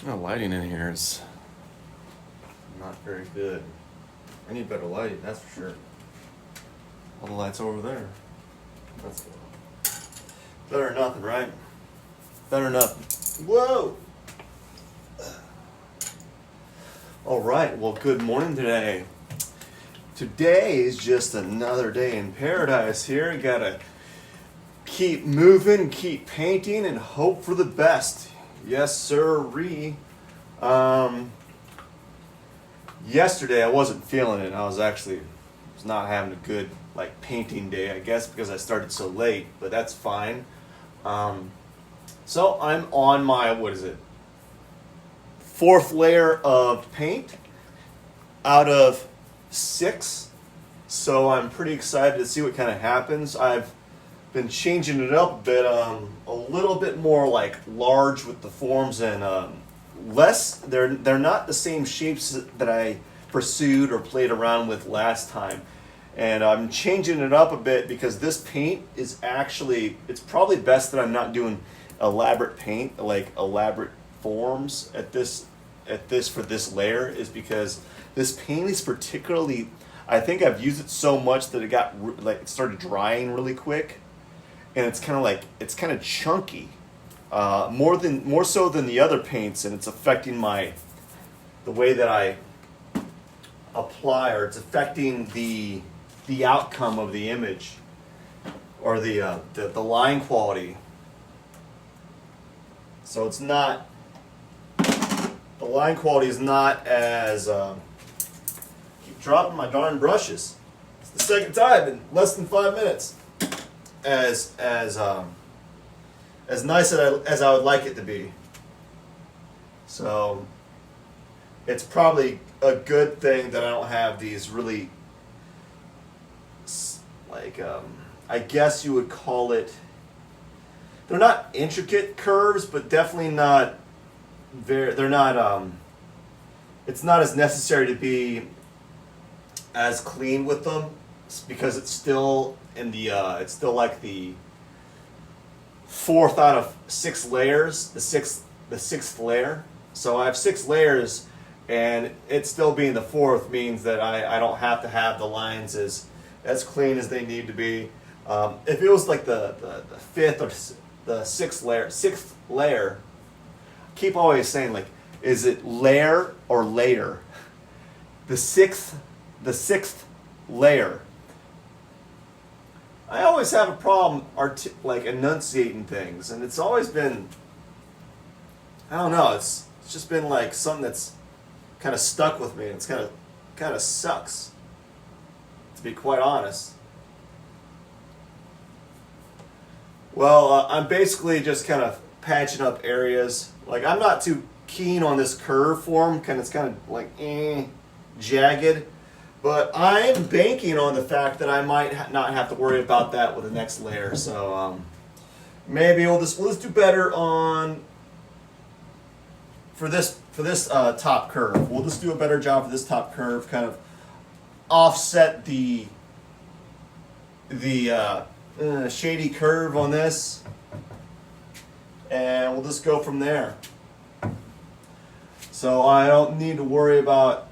The lighting in here is not very good. I need better lighting, that's for sure. All the lights over there. That's better than nothing, right? Better than nothing. Whoa! All right, well, good morning today. Today is just another day in paradise here. Gotta keep moving, keep painting, and hope for the best. Yes, sir-ree. Yesterday I wasn't feeling it. I was not having a good painting day, I guess, because I started so late, but that's fine. So I'm on my, fourth layer of paint out of 6. So I'm pretty excited to see what kind of happens. I've been changing it up a bit, a little bit more large with the forms and less. They're not the same shapes that I pursued or played around with last time. And I'm changing it up a bit because this paint is it's probably best that I'm not doing elaborate paint, like elaborate forms at this for this layer, is because this paint is particularly, I think I've used it so much that it started drying really quick, and it's kind of chunky, more so than the other paints, and it's affecting the way that I apply, or it's affecting the outcome of the image, or the line quality. So it's not, the line quality is not as, keep dropping my darn brushes. It's the second time in less than 5 minutes. As nice as I would like it to be. So it's probably a good thing that I don't have these really, I guess you would call it, they're not intricate curves, but definitely not they're not, it's not as necessary to be as clean with them, because it's still in the, it's still like the 4th out of 6 layers, the sixth layer. So I have 6 layers, and it still being the 4th means that I don't have to have the lines as clean as they need to be. If it was like the 5th or the 6th layer, I keep always saying, is it layer or layer? The 6th layer. I always have a problem enunciating things, and it's always been, I don't know, it's just been something that's kind of stuck with me, and it's kind of sucks, to be quite honest. Well, I'm basically just kind of patching up areas. I'm not too keen on this curve form, it's kind of jagged. But I'm banking on the fact that I might not have to worry about that with the next layer. So maybe we'll just do better for this top curve. We'll just do a better job for this top curve, kind of offset the shady curve on this, and we'll just go from there. So I don't need to worry about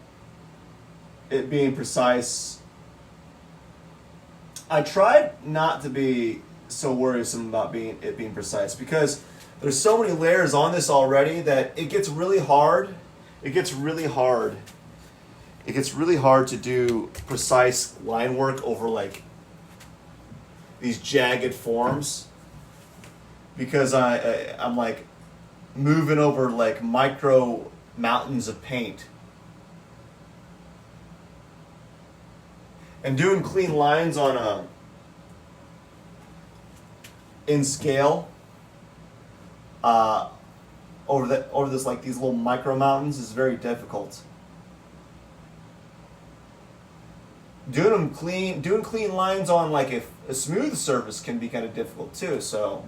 it being precise. I tried not to be so worrisome about it being precise, because there's so many layers on this already that it gets really hard. It gets really hard to do precise line work over these jagged forms, because I'm moving over micro mountains of paint. And doing clean lines on in scale over this these little micro mountains is very difficult. Doing clean lines on a smooth surface can be kind of difficult too. So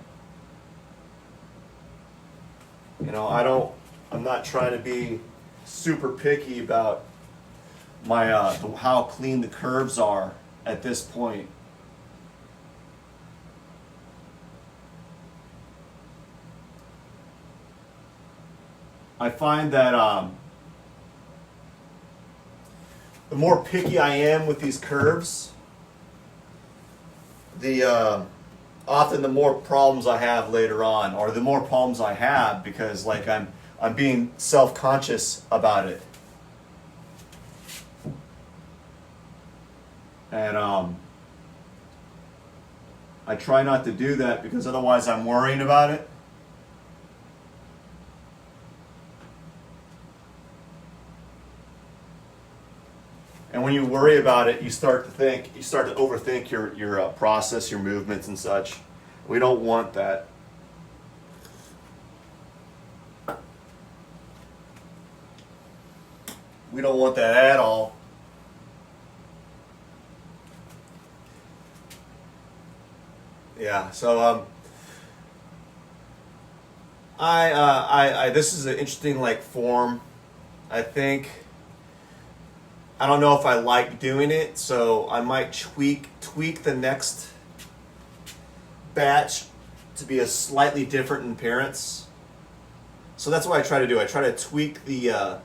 I'm not trying to be super picky about how clean the curves are at this point. I find that the more picky I am with these curves, the often the more problems I have later on, or the more problems I have because like I'm being self-conscious about it. And I try not to do that because otherwise I'm worrying about it. And when you worry about it, you start to overthink your process, your movements and such. We don't want that. We don't want that at all. Yeah, so I this is an interesting like form. I think I don't know if I like doing it, so I might tweak the next batch to be a slightly different in appearance. So that's what I try to do. I try to tweak the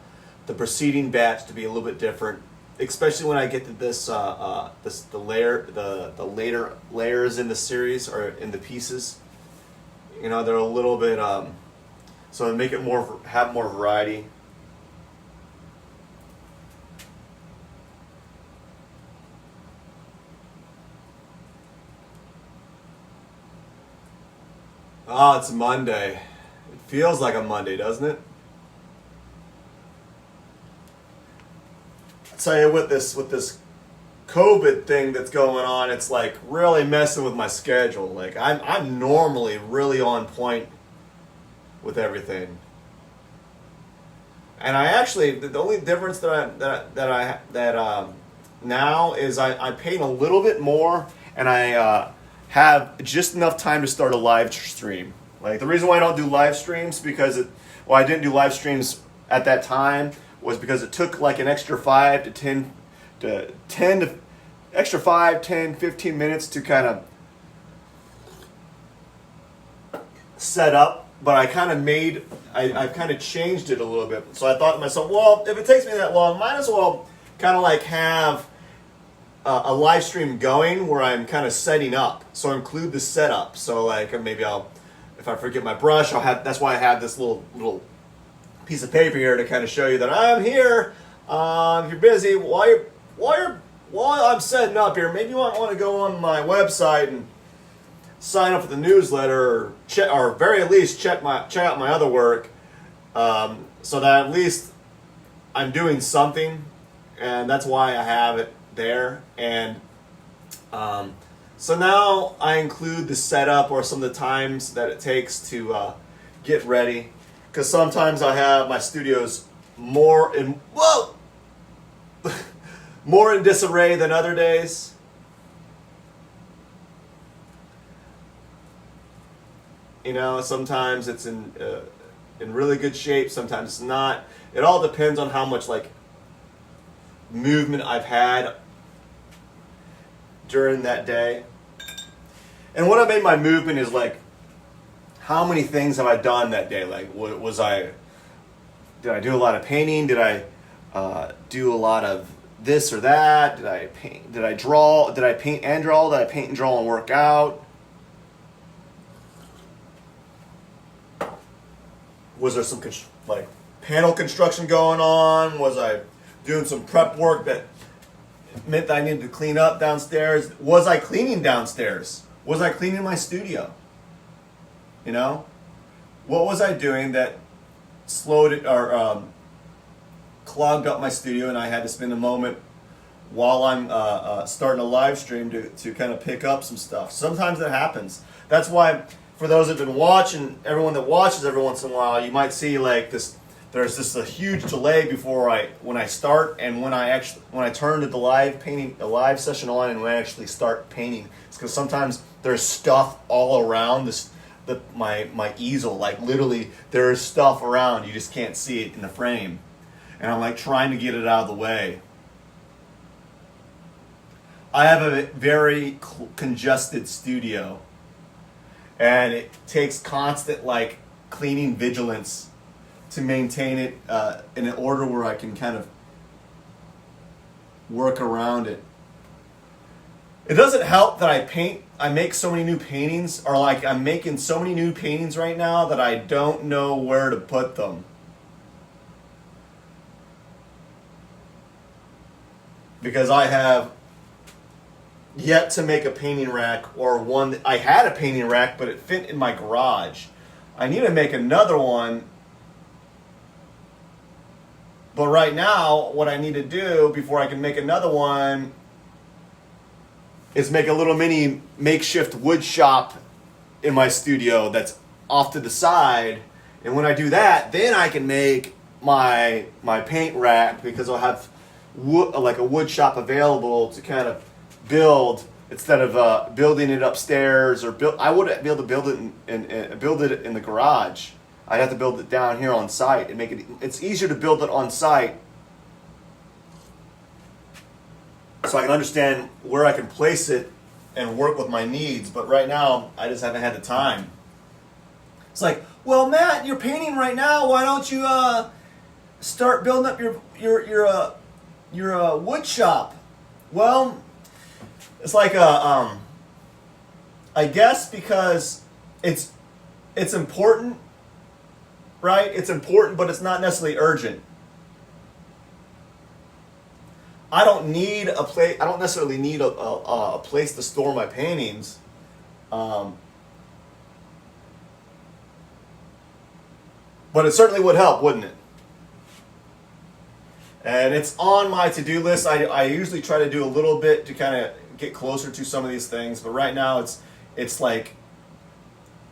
preceding batch to be a little bit different, especially when I get to the later layers in the series or in the pieces. You know, they're a little bit so to make it have more variety. Oh, it's Monday. It feels like a Monday, doesn't it? I tell you, with this COVID thing that's going on, it's like really messing with my schedule. Like I'm normally really on point with everything, and I actually the only difference that now is I paint a little bit more, and I have just enough time to start a live stream. Like the reason why I don't do live streams I didn't do live streams at that time was because it took like an extra 5, 10, 15 minutes to kind of set up. But I kind of I've kind of changed it a little bit. So I thought to myself, well, if it takes me that long, might as well kind of like have a live stream going where I'm kind of setting up. So include the setup. So like maybe if I forget my brush, that's why I have this little piece of paper here to kind of show you that I'm here. If you're busy, while I'm setting up here, maybe you might want to go on my website and sign up for the newsletter, or very at least check out my other work, so that at least I'm doing something, and that's why I have it there. And so now I include the setup or some of the times that it takes to get ready, because sometimes I have my studios more in disarray than other days. You know, sometimes it's in really good shape, sometimes it's not. It all depends on how much like movement I've had during that day. And what I made my movement is like, how many things have I done that day? Like, did I do a lot of painting? Did I do a lot of this or that? Did I paint? Did I draw? Did I paint and draw? Did I paint and draw and work out? Was there some like panel construction going on? Was I doing some prep work that meant that I needed to clean up downstairs? Was I cleaning downstairs? Was I cleaning my studio? You know, what was I doing that slowed it or clogged up my studio, and I had to spend a moment while I'm starting a live stream to kind of pick up some stuff. Sometimes that happens. That's why, for those that have been watching, everyone that watches every once in a while, you might see like this. There's just a huge delay when I start and when I turn to the live session on, and when I actually start painting. It's because sometimes there's stuff all around my easel. Like literally, there is stuff around. You just can't see it in the frame, and I'm like trying to get it out of the way. I have a very congested studio, and it takes constant like cleaning vigilance to maintain it in an order where I can kind of work around it. It doesn't help that I make so many new paintings, or like I'm making so many new paintings right now that I don't know where to put them. Because I have yet to make a painting rack, or one I had a painting rack but it fit in my garage. I need to make another one. But right now, what I need to do before I can make another one is make a little mini makeshift wood shop in my studio that's off to the side. And when I do that, then I can make my paint rack, because I'll have wood, like a wood shop available to kind of build, instead of building it upstairs, or I wouldn't be able to build it in the garage. I'd have to build it down here on site and make it. It's easier to build it on site, so I can understand where I can place it and work with my needs. But right now, I just haven't had the time. It's like, well, Matt, you're painting right now. Why don't you start building up your wood shop? Well, it's like I guess because it's important. Right? It's important, but it's not necessarily urgent. I don't need a place. I don't necessarily need a place to store my paintings. But it certainly would help, wouldn't it? And it's on my to-do list. I usually try to do a little bit to kind of get closer to some of these things, but right now it's like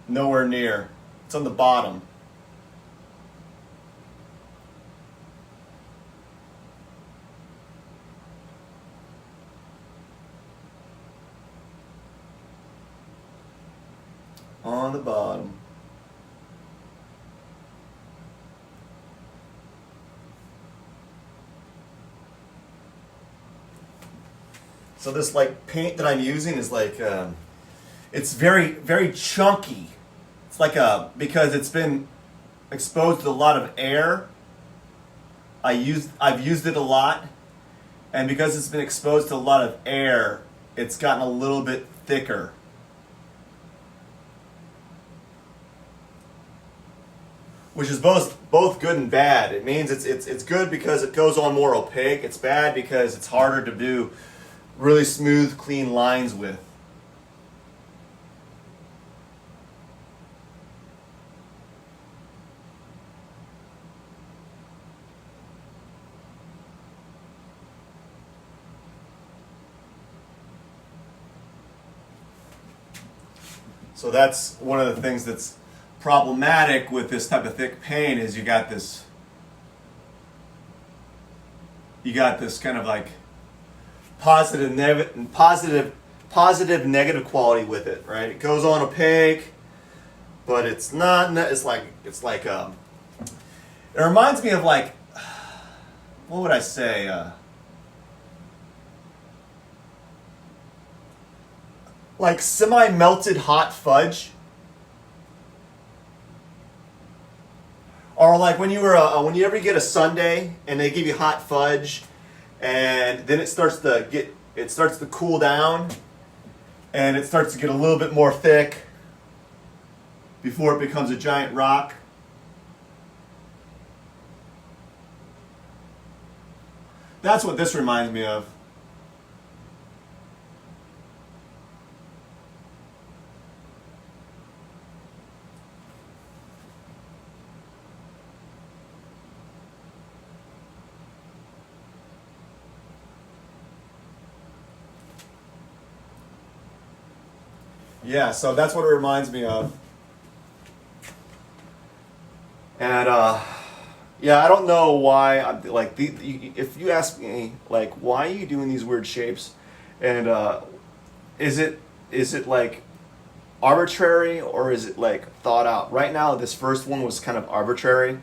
nowhere near. It's on the bottom. On the bottom. So this like paint that I'm using is like it's very, very chunky. It's like because it's been exposed to a lot of air. I've used it a lot, and because it's been exposed to a lot of air, it's gotten a little bit thicker. Which is both good and bad. It means it's good because it goes on more opaque. It's bad because it's harder to do really smooth, clean lines with. So that's one of the things that's problematic with this type of thick paint, is you got this kind of like positive negative quality with it, right? It goes on opaque, but it's not. It's like it reminds me of like, what would I say? Like semi-melted hot fudge. Or like when you ever get a sundae and they give you hot fudge, and then it starts to cool down, and it starts to get a little bit more thick before it becomes a giant rock. That's what this reminds me of. Yeah, so that's what it reminds me of. And yeah, I don't know why. Like, if you ask me, like, why are you doing these weird shapes, and is it like arbitrary, or is it like thought out? Right now, this first one was kind of arbitrary,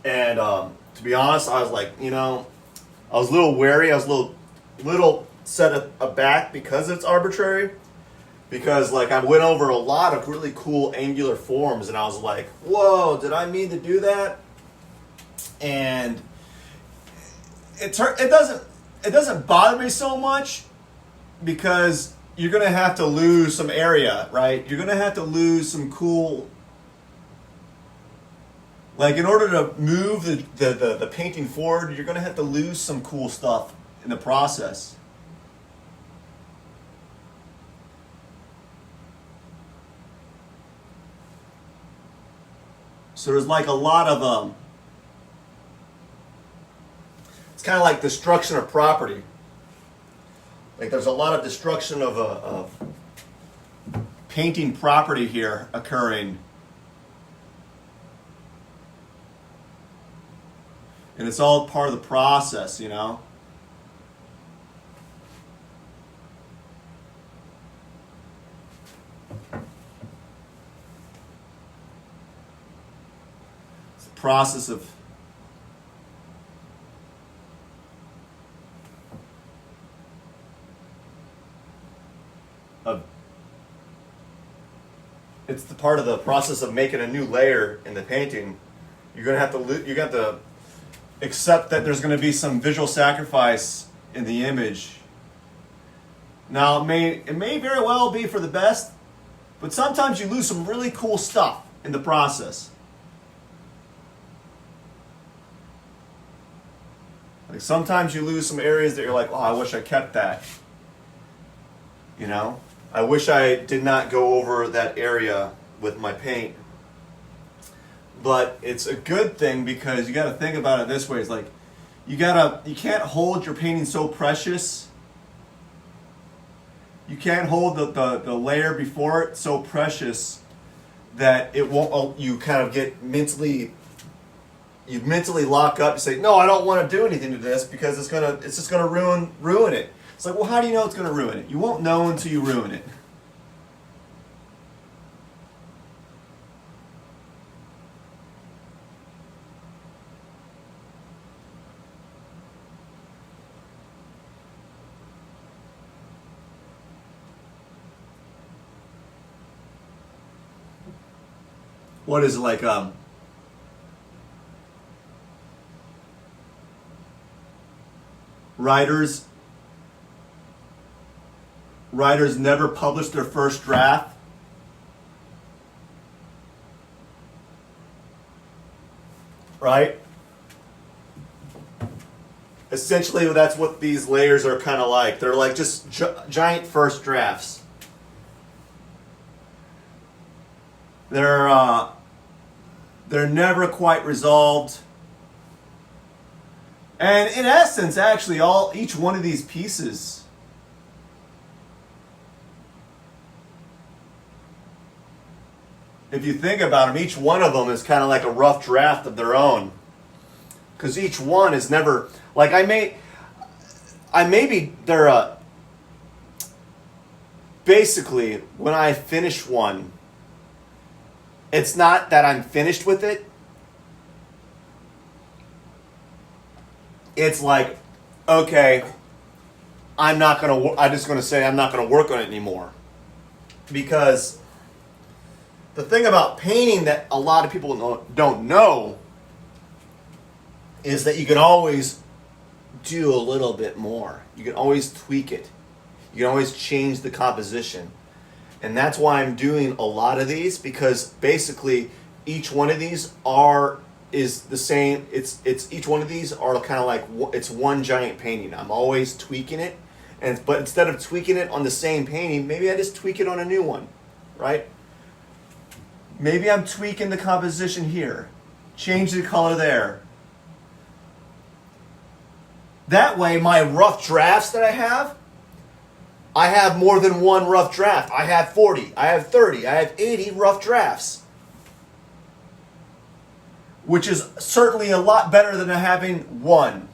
and to be honest, I was like, I was a little wary. I was a little set aback because it's arbitrary. because like I went over a lot of really cool angular forms, and I was like, whoa, did I mean to do that? And it doesn't bother me so much, because you're gonna have to lose some area, right? You're gonna have to lose some cool, like in order to move the painting forward, you're gonna have to lose some cool stuff in the process. So there's like a lot of it's kind of like destruction of property. Like there's a lot of destruction of painting property here occurring. And it's all part of the process, you know? It's the process of it's the part of the process of making a new layer in the painting. You're gonna have to accept that there's gonna be some visual sacrifice in the image. Now it may very well be for the best, but sometimes you lose some really cool stuff in the process. Like sometimes you lose some areas that you're like, oh, I wish I kept that. You know? I wish I did not go over that area with my paint. But it's a good thing, because you got to think about it this way. It's like you can't hold your painting so precious. You can't hold the layer before it so precious that it won't. You kind of get mentally lock up. You say, no, I don't want to do anything to this, because it's just gonna ruin it. It's like, well, how do you know it's going to ruin it? You won't know until you ruin it. What is it like? Writers never publish their first draft. Right? Essentially, that's what these layers are kind of like. They're like just giant first drafts. They're never quite resolved. And in essence, actually, each one of these pieces if you think about them, each one of them is kind of like a rough draft of their own. Because each one is never, like basically, when I finish one, it's not that I'm finished with it. It's like, okay, I'm just going to say I'm not going to work on it anymore. Because the thing about painting that a lot of people don't know is that you can always do a little bit more. You can always tweak it. You can always change the composition. And that's why I'm doing a lot of these, because basically each one of these is the same. It's each one of these are kind of like, it's one giant painting. I'm always tweaking it. But instead of tweaking it on the same painting, maybe I just tweak it on a new one, right? Maybe I'm tweaking the composition here, change the color there. That way, my rough drafts that I have more than one rough draft. I have 40, I have 30, I have 80 rough drafts. Which is certainly a lot better than having one.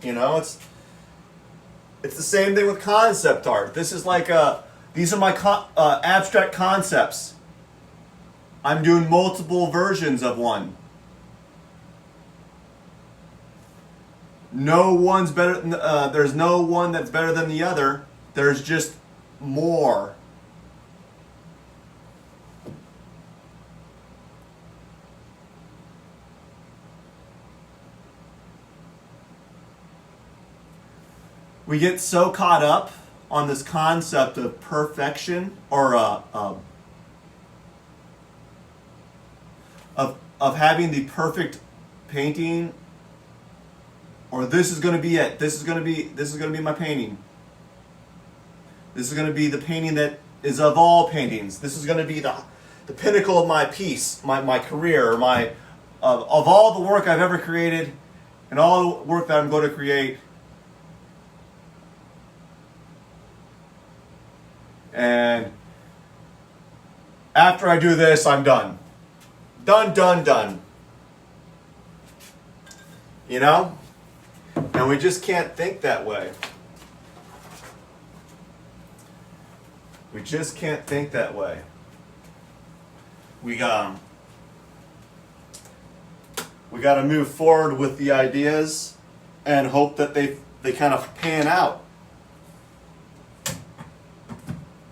You know, it's the same thing with concept art. This is like these are my abstract concepts. I'm doing multiple versions of one. no one's better. There's no one that's better than the other. There's just more. We get so caught up on this concept of perfection, or of having the perfect painting, or this is going to be it. This is going to be my painting. This is going to be the painting that is of all paintings. This is going to be the pinnacle of my piece, my career, of all the work I've ever created, and all the work that I'm going to create. And after I do this, I'm done. Done. You know? And we just can't think that way. We just can't think that way. We got to move forward with the ideas and hope that they kind of pan out.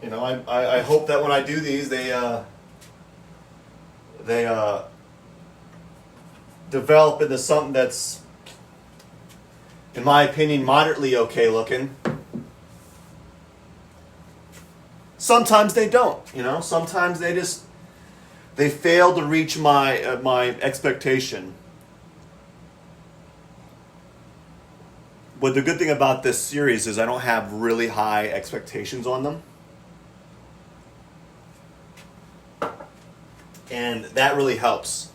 You know, I hope that when I do these, they develop into something that's, in my opinion, moderately okay looking. Sometimes they don't, you know. Sometimes they fail to reach my my expectation. But the good thing about this series is I don't have really high expectations on them. And that really helps.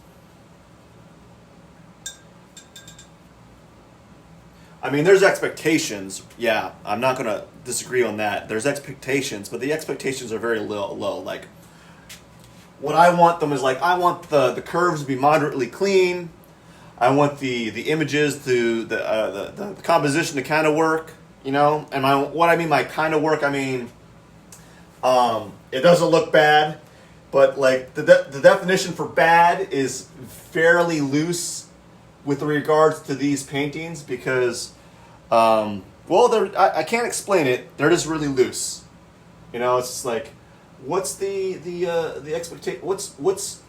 I mean, there's expectations. Yeah, I'm not going to disagree on that. There's expectations, but the expectations are very low. Like, what I want them is like, I want the curves to be moderately clean. I want the images to, the composition to kind of work, you know? And what I mean by kind of work, I mean, it doesn't look bad. But like the definition for bad is fairly loose with regards to these paintings because, I can't explain it. They're just really loose. You know, it's just like, what's the expectation? What's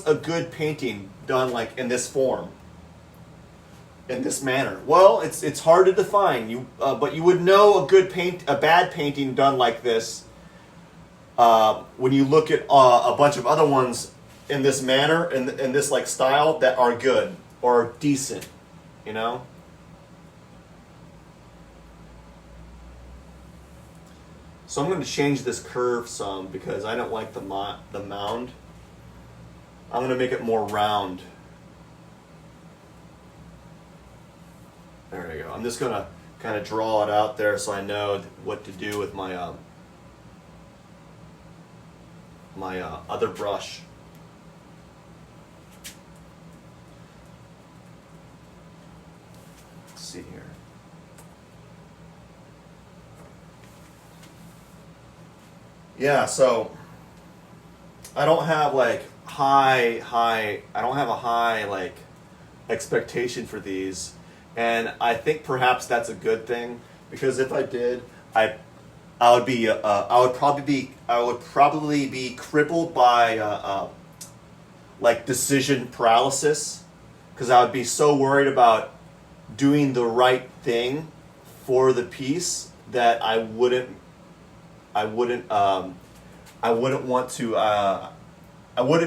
a good painting done like in this form, in this manner? Well, it's hard to define. But you would know a bad painting done like this. When you look at a bunch of other ones in this manner, in this like style, that are good or decent, you know? So I'm going to change this curve some because I don't like the mound. I'm going to make it more round. There you go. I'm just going to kind of draw it out there so I know what to do with my other brush. Let's see here. Yeah, so I don't have like I don't have a high like expectation for these, and I think perhaps that's a good thing because if I did, I would probably be crippled by like decision paralysis because I would be so worried about doing the right thing for the piece that I wouldn't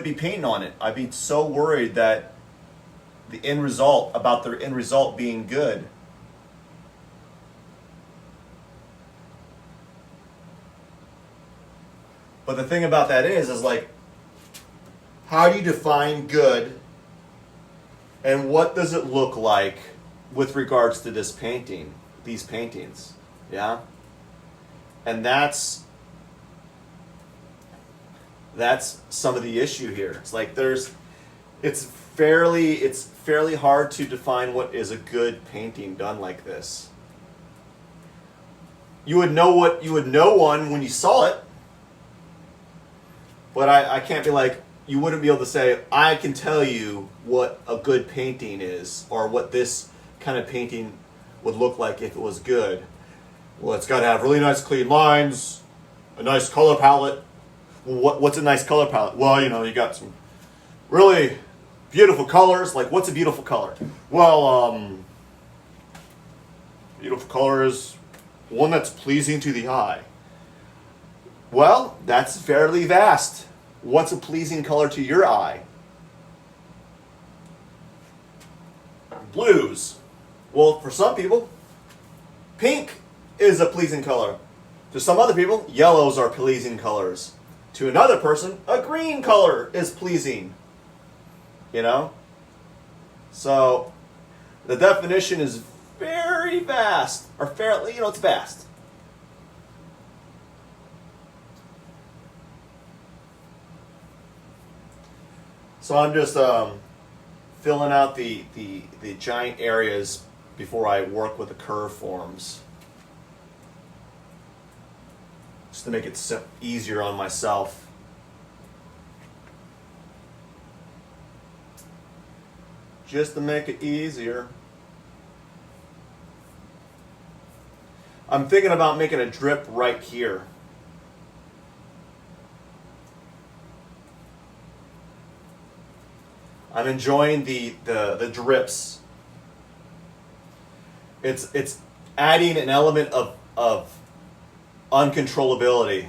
be painting on it. I'd be so worried that the end result being good. But the thing about that is like, how do you define good and what does it look like with regards to these paintings? Yeah? And that's some of the issue here. It's like it's fairly hard to define what is a good painting done like this. You would know one when you saw it. But I can't be like, you wouldn't be able to say, I can tell you what a good painting is, or what this kind of painting would look like if it was good. Well, it's got to have really nice clean lines, a nice color palette. Well, what's a nice color palette? Well, you got some really beautiful colors. Like, what's a beautiful color? Well, beautiful color is one that's pleasing to the eye. Well, that's fairly vast. What's a pleasing color to your eye? Blues. Well, for some people, pink is a pleasing color. To some other people, yellows are pleasing colors. To another person, a green color is pleasing. So, the definition is very vast, or fairly, it's vast. So I'm just filling out the giant areas before I work with the curve forms, just to make it easier on myself. Just to make it easier. I'm thinking about making a drip right here. I'm enjoying the drips. It's adding an element of uncontrollability,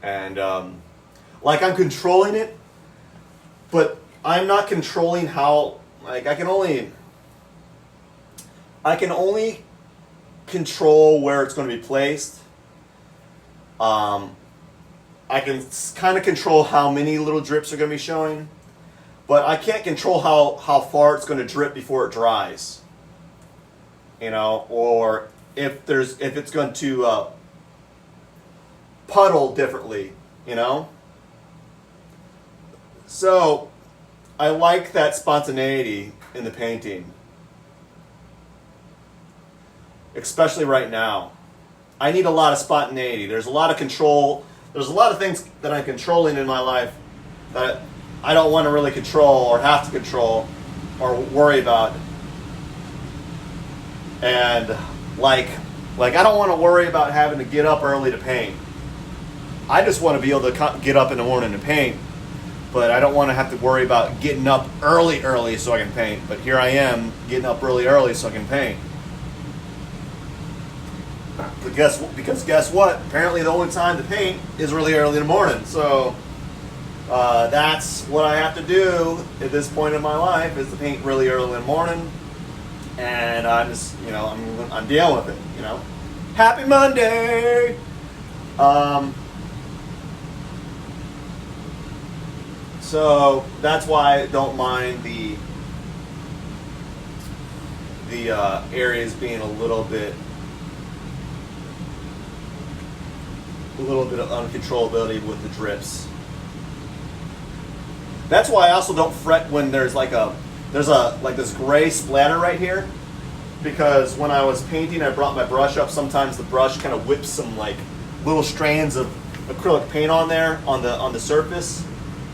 and like I'm controlling it, but I'm not controlling how. Like I can only control where it's going to be placed. I can kind of control how many little drips are going to be showing, but I can't control how far it's going to drip before it dries. Or if it's going to puddle differently. So I like that spontaneity in the painting, especially right now. I need a lot of spontaneity. There's a lot of control. There's a lot of things that I'm controlling in my life that I don't want to really control or have to control or worry about. And like I don't want to worry about having to get up early to paint. I just want to be able to get up in the morning and paint. But I don't want to have to worry about getting up early so I can paint. But here I am, getting up early so I can paint. Because guess what? Apparently the only time to paint is really early in the morning. So that's what I have to do at this point in my life, is to paint really early in the morning. And I'm just, I'm dealing with it, Happy Monday! So that's why I don't mind the areas being a little bit of uncontrollability with the drips. That's why I also don't fret when there's this gray splatter right here, because when I was painting, I brought my brush up. Sometimes the brush kind of whips some little strands of acrylic paint on there on the surface.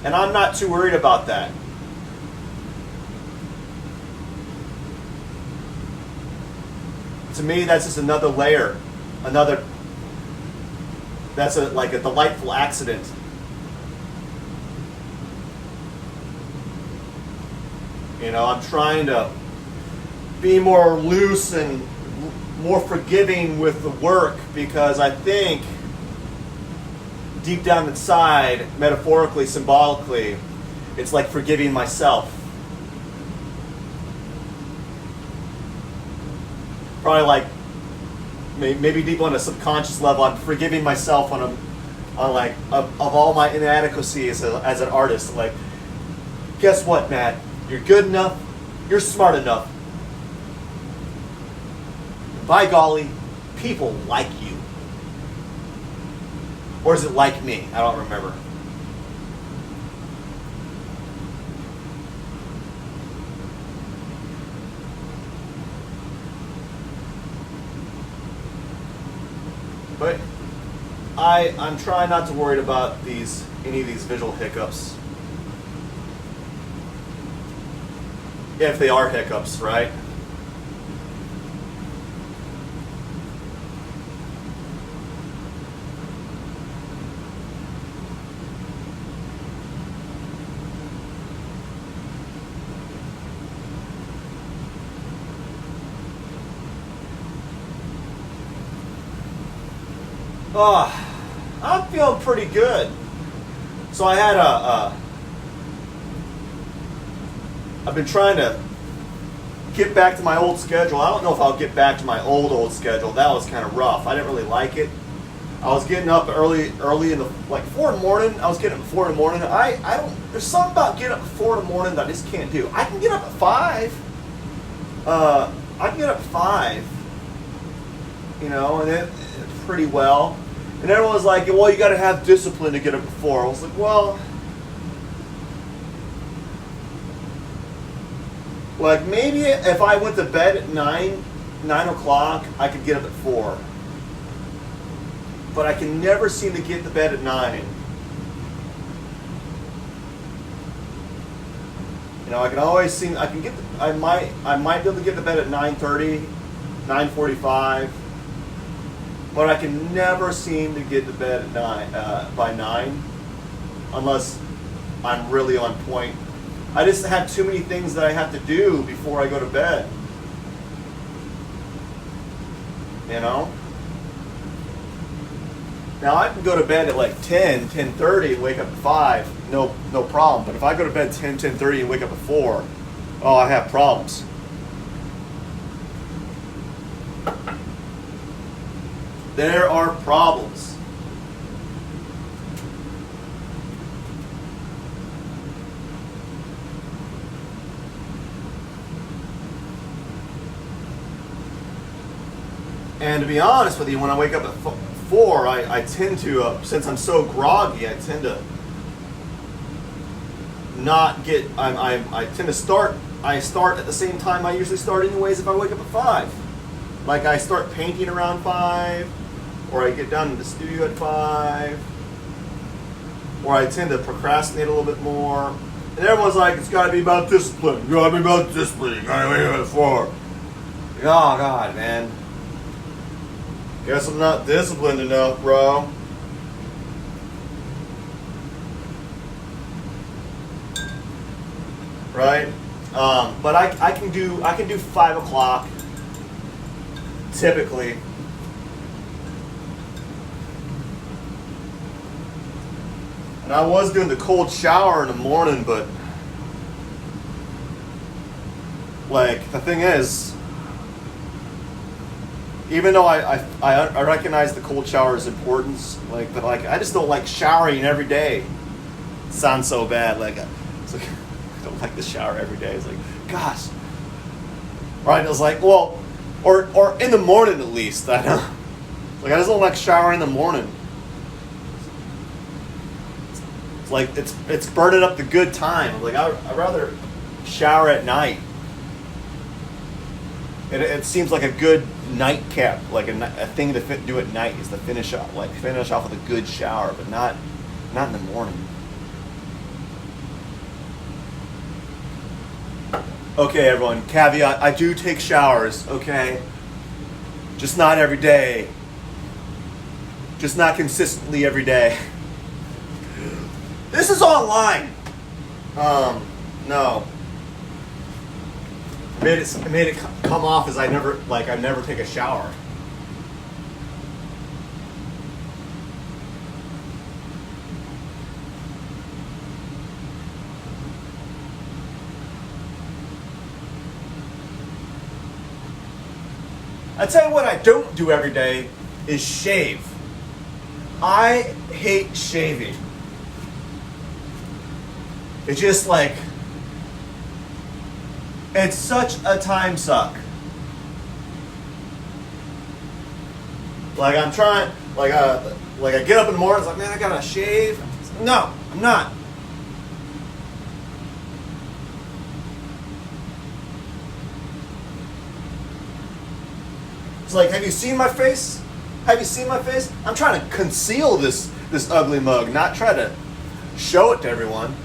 And I'm not too worried about that. To me, that's just another layer. That's like a delightful accident. I'm trying to be more loose and more forgiving with the work, because I think deep down inside, metaphorically, symbolically, it's like forgiving myself. Probably like maybe deep on a subconscious level, I'm forgiving myself of all my inadequacies as an artist. Like, guess what, Matt? You're good enough. You're smart enough. By golly, people like you. Or is it like me? I don't remember. But I'm trying not to worry about any of these visual hiccups. If they are hiccups, right? I'm feeling pretty good. So I had I've been trying to get back to my old schedule. I don't know if I'll get back to my old schedule. That was kind of rough. I didn't really like it. I was getting up early in the, like 4 in the morning. I was getting up at 4 in the morning. I don't, there's something about getting up at 4 in the morning that I just can't do. I can get up at 5. I can get up at 5, you know, and it's pretty well. And everyone's like, well, you got to have discipline to get up at 4. I was like, well, like maybe if I went to bed at 9 o'clock, I could get up at 4. But I can never seem to get to bed at 9. You know, I can always seem, I can get, I might be able to get to bed at 9:30, 9:45. But I can never seem to get to bed at 9 by 9, unless I'm really on point. I just have too many things that I have to do before I go to bed. You know? Now I can go to bed at like 10, 10:30 and wake up at 5, no problem. But if I go to bed 10, 10:30 and wake up at 4, oh, I have problems. There are problems. And to be honest with you, when I wake up at 4, I tend to, since I'm so groggy, I tend to not get, I tend to start at the same time I usually start anyways if I wake up at 5. Like I start painting around 5, or I get down to the studio at 5, or I tend to procrastinate a little bit more. And everyone's like, it's got to be about discipline. You got to be about discipline. You got to wake up at 4. Oh, God, man. Guess I'm not disciplined enough, bro. Right? But I can do 5 o'clock typically. And I was doing the cold shower in the morning, but like the thing is, even though I recognize the cold shower's importance, but I just don't like showering every day. It sounds so bad. It's like I don't like to shower every day. It's like, gosh. Right? It was like, well, or in the morning at least. I know. Like I just don't like showering in the morning. It's like it's burning up the good time. Like I'd rather shower at night. It seems like a good nightcap, like a thing to do at night is to finish off with a good shower, but not in the morning. Okay, everyone, caveat, I do take showers, okay? Just not every day. Just not consistently every day. This is online. No. It made it come off as I never take a shower. I tell you what I don't do every day is shave. I hate shaving. It's just like, it's such a time suck. Like I'm trying, like I get up in the morning, it's like, man, I gotta shave. No, I'm not. It's like, have you seen my face? Have you seen my face? I'm trying to conceal this ugly mug, not try to show it to everyone.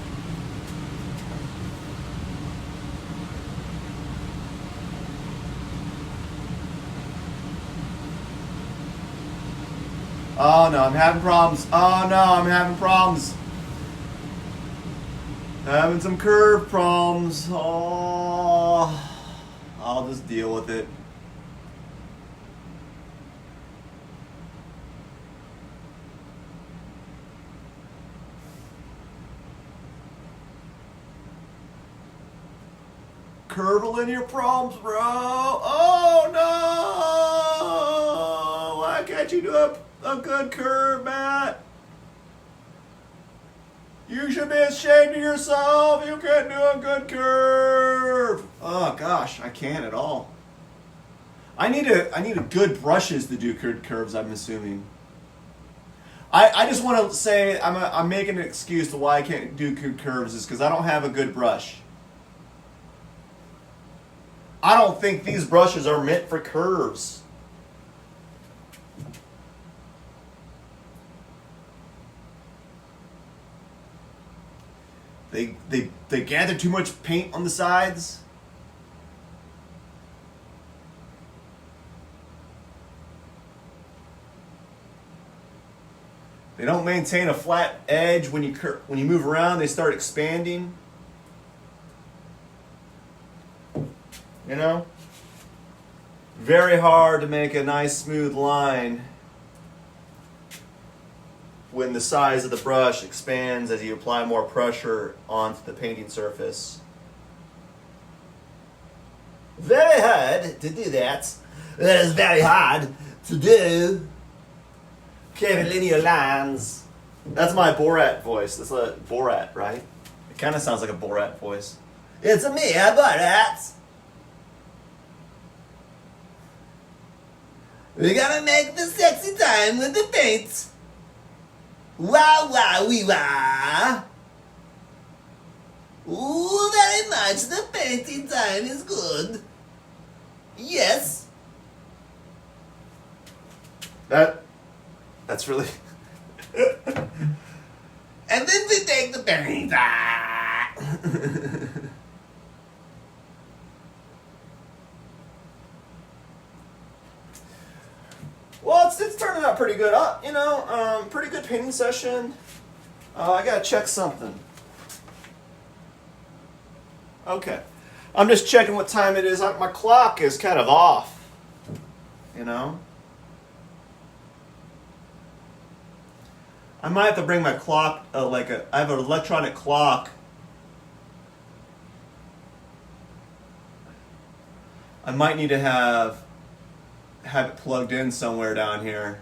Oh no, I'm having problems. Oh no, I'm having problems. Having some curve problems. Oh, I'll just deal with it. curve linear problems, bro. Oh no! Why can't you do a good curve, Matt? You should be ashamed of yourself. You can't do a good curve. Oh gosh, I can't at all. I need a good brushes to do good curves, I'm assuming. I just want to say I'm making an excuse to why I can't do good curves is because I don't have a good brush. I don't think these brushes are meant for curves. They gather too much paint on the sides. They don't maintain a flat edge when you move around. They start expanding. You know? Very hard to make a nice smooth line when the size of the brush expands as you apply more pressure onto the painting surface. Very hard to do that. That is very hard to do. Curvilinear lines. That's my Borat voice. That's a Borat, right? It kind of sounds like a Borat voice. It's me, Borat. We gotta make the sexy time with the paint. Wow, wow, wee, wah. Ooh, very much. The painting time is good. Yes. That's really... And then we take the paint. Well, it's turning out pretty good. Pretty good painting session. I gotta check something. Okay. I'm just checking what time it is. My clock is kind of off. You know? I might have to bring my clock, I have an electronic clock. I might need to have it plugged in somewhere down here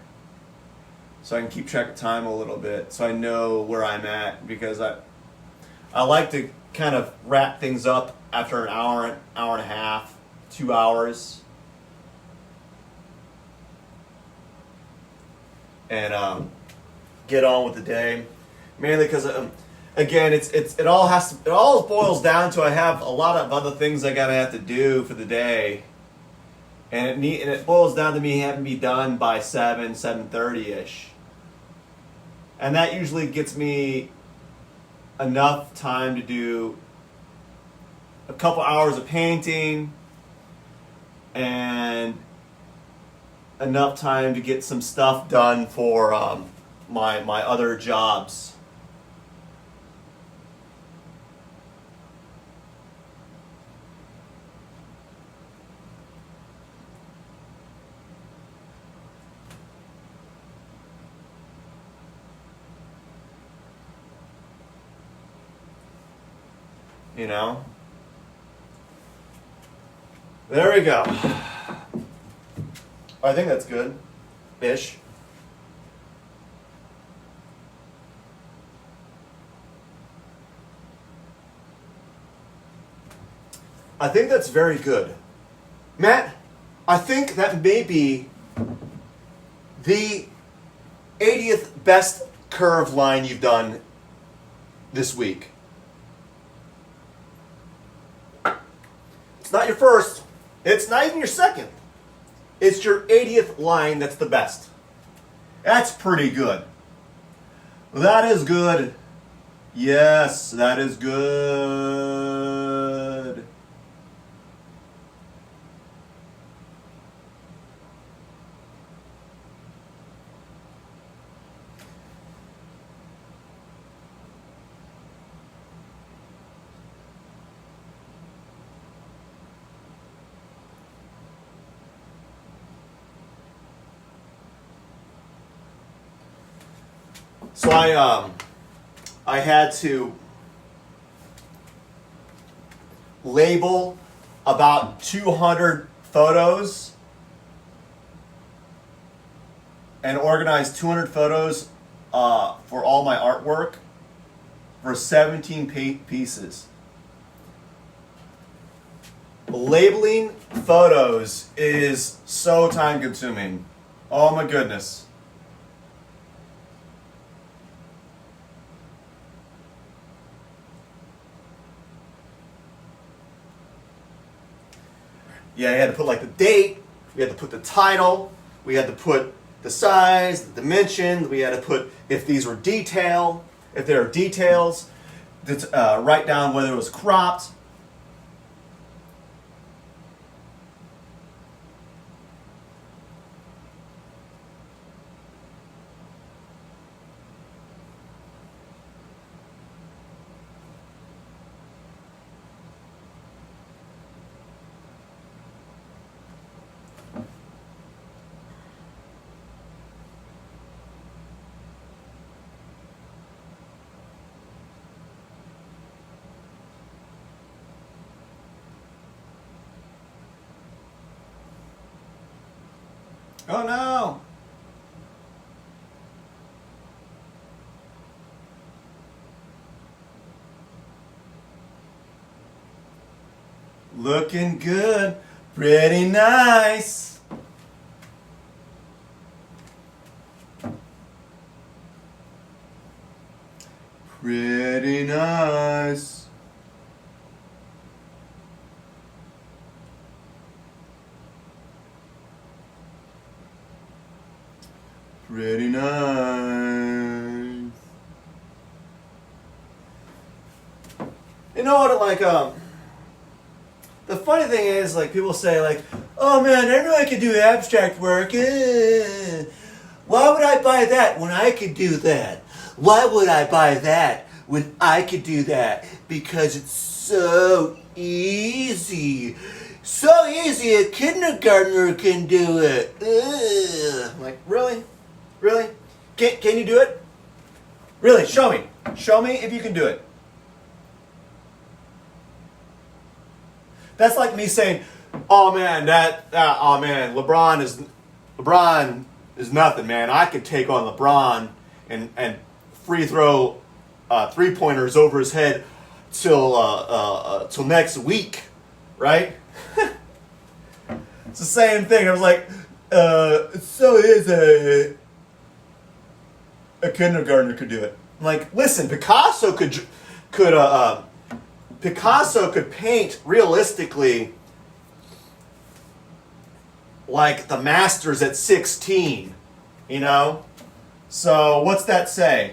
so I can keep track of time a little bit, so I know where I'm at, because I like to kind of wrap things up after an hour and a half, 2 hours. And get on with the day, mainly because again, it all boils down to I have a lot of other things I gotta have to do for the day, and it boils down to me having to be done by 7:30 ish, and that usually gets me enough time to do a couple hours of painting and enough time to get some stuff done for my other jobs. You know? There we go. I think that's good. Ish. I think that's very good. Matt, I think that may be the 80th best curve line you've done this week. It's not your first. It's not even your second. It's your 80th line that's the best. That's pretty good. That is good. Yes, that is good. So I had to label about 200 photos and organized 200 photos for all my artwork for 17 pieces. Labeling photos is so time consuming. Oh my goodness. Yeah, you had to put like the date, we had to put the title, we had to put the size, the dimension, we had to put if these were if there are details, write down whether it was cropped. Oh no! Looking good, pretty nice. Pretty nice. Pretty nice. You know what, like, the funny thing is, like, people say, like, oh man, I know I can do abstract work. Why would I buy that when I could do that? Why would I buy that when I could do that? Because it's so easy. So easy, a kindergartner can do it. I'm like, really? Really? Can you do it? Really, show me. Show me if you can do it. That's like me saying, oh man, LeBron is nothing, man. I could take on LeBron and free throw 3-pointers over his head till next week, right? It's the same thing. I was like, so is a kindergartner could do it. I'm like, listen, Picasso could paint realistically like the masters at 16, you know? So what's that say?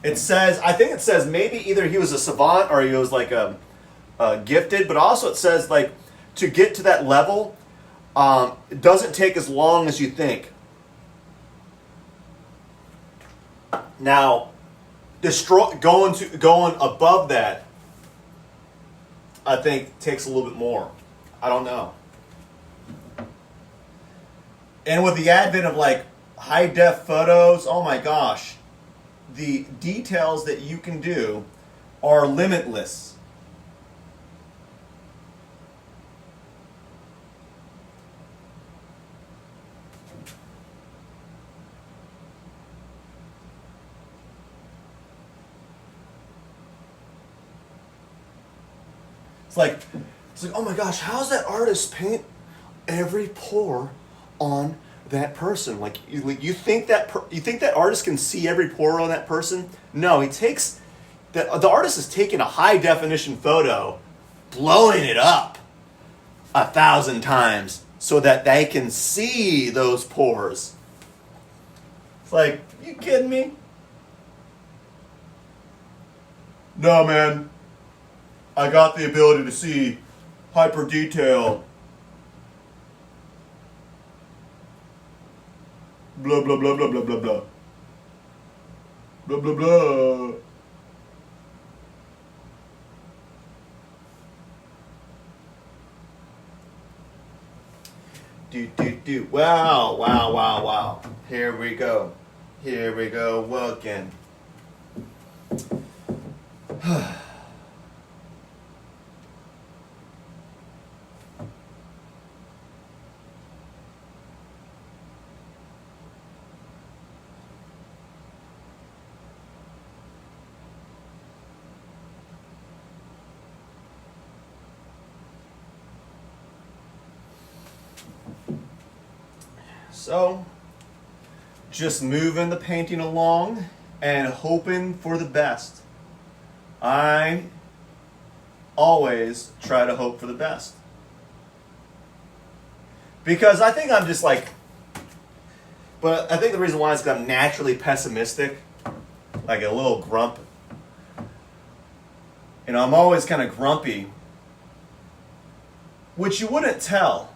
It says, I think it says maybe either he was a savant or he was like gifted, but also it says like to get to that level, it doesn't take as long as you think. Now, going above that, I think takes a little bit more. I don't know. And with the advent of like high def photos, oh my gosh, the details that you can do are limitless. It's like, oh my gosh, how's that artist paint every pore on that person? Like you think that artist can see every pore on that person? No, he takes the artist is taking a high definition photo, blowing it up 1,000 times so that they can see those pores. It's like, you kidding me? No, man. I got the ability to see hyper detail. Blah, blah, blah, blah, blah, blah, blah. Blah, blah, blah. Do. Wow. Here we go. Here we go, again. So, just moving the painting along and hoping for the best. I always try to hope for the best. Because I think I'm just like, but I think the reason why is because I'm naturally pessimistic, like a little grump. You know, I'm always kind of grumpy, which you wouldn't tell.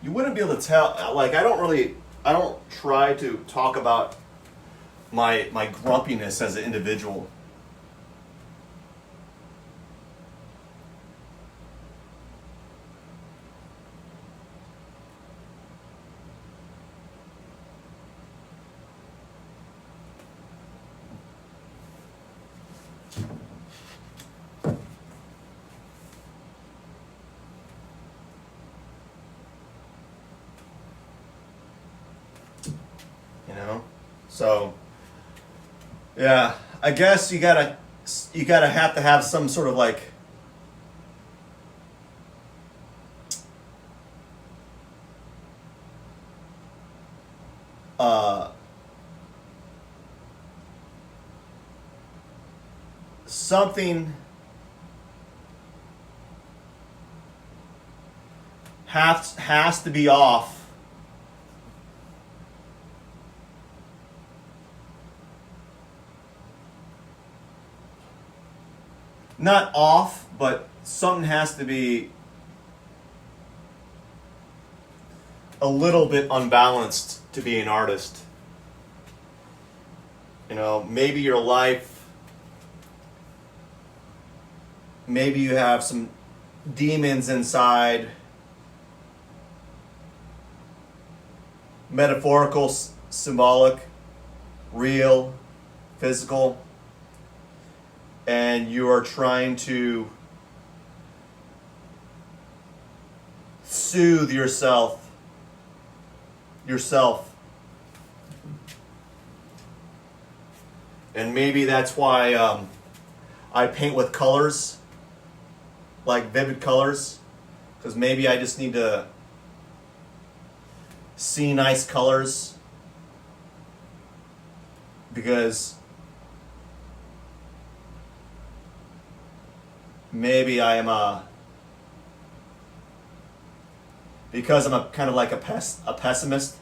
You wouldn't be able to tell. Like, I don't try to talk about my grumpiness as an individual. You know? So, yeah, I guess you gotta have to have some sort of like something has to be off. Not off, but something has to be a little bit unbalanced to be an artist. You know, maybe your life, maybe you have some demons inside, metaphorical, symbolic, real, physical, and you are trying to soothe yourself. And maybe that's why I paint with colors, like vivid colors, because maybe I just need to see nice colors, because maybe I am because I'm a kind of like a pessimist.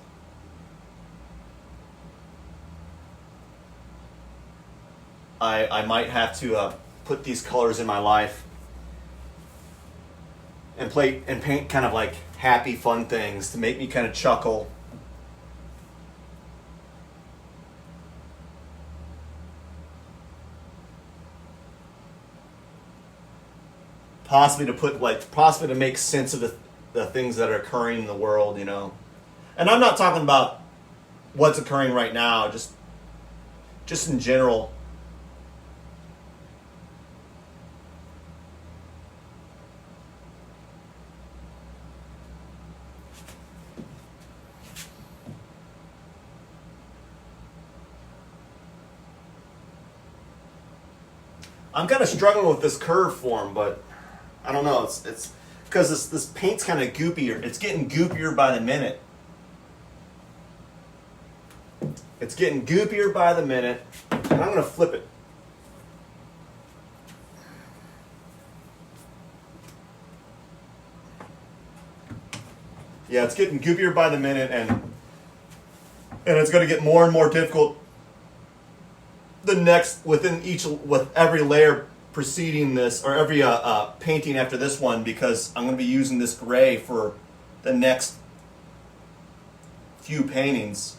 I might have to put these colors in my life and paint kind of like happy, fun things to make me kind of chuckle. Possibly to make sense of the things that are occurring in the world, you know. And I'm not talking about what's occurring right now, just in general. I'm kind of struggling with this curve form, but I don't know. It's because this paint's kind of goopier. It's getting goopier by the minute. It's getting goopier by the minute, and I'm going to flip it. Yeah, it's getting goopier by the minute, and it's going to get more and more difficult with every layer preceding this, or every painting after this one, because I'm going to be using this gray for the next few paintings,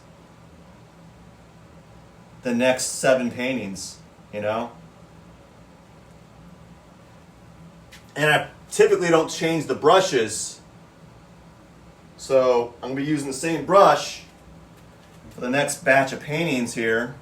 the next 7 paintings. you know? And I typically don't change the brushes. So I'm going to be using the same brush for the next batch of paintings here.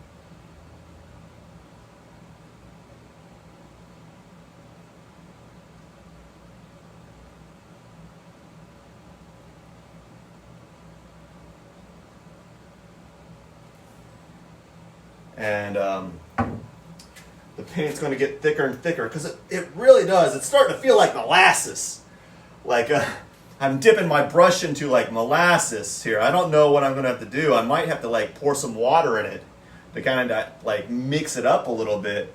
And the paint's going to get thicker and thicker because it really does. It's starting to feel like molasses. Like I'm dipping my brush into like molasses here. I don't know what I'm going to have to do. I might have to like pour some water in it to kind of like mix it up a little bit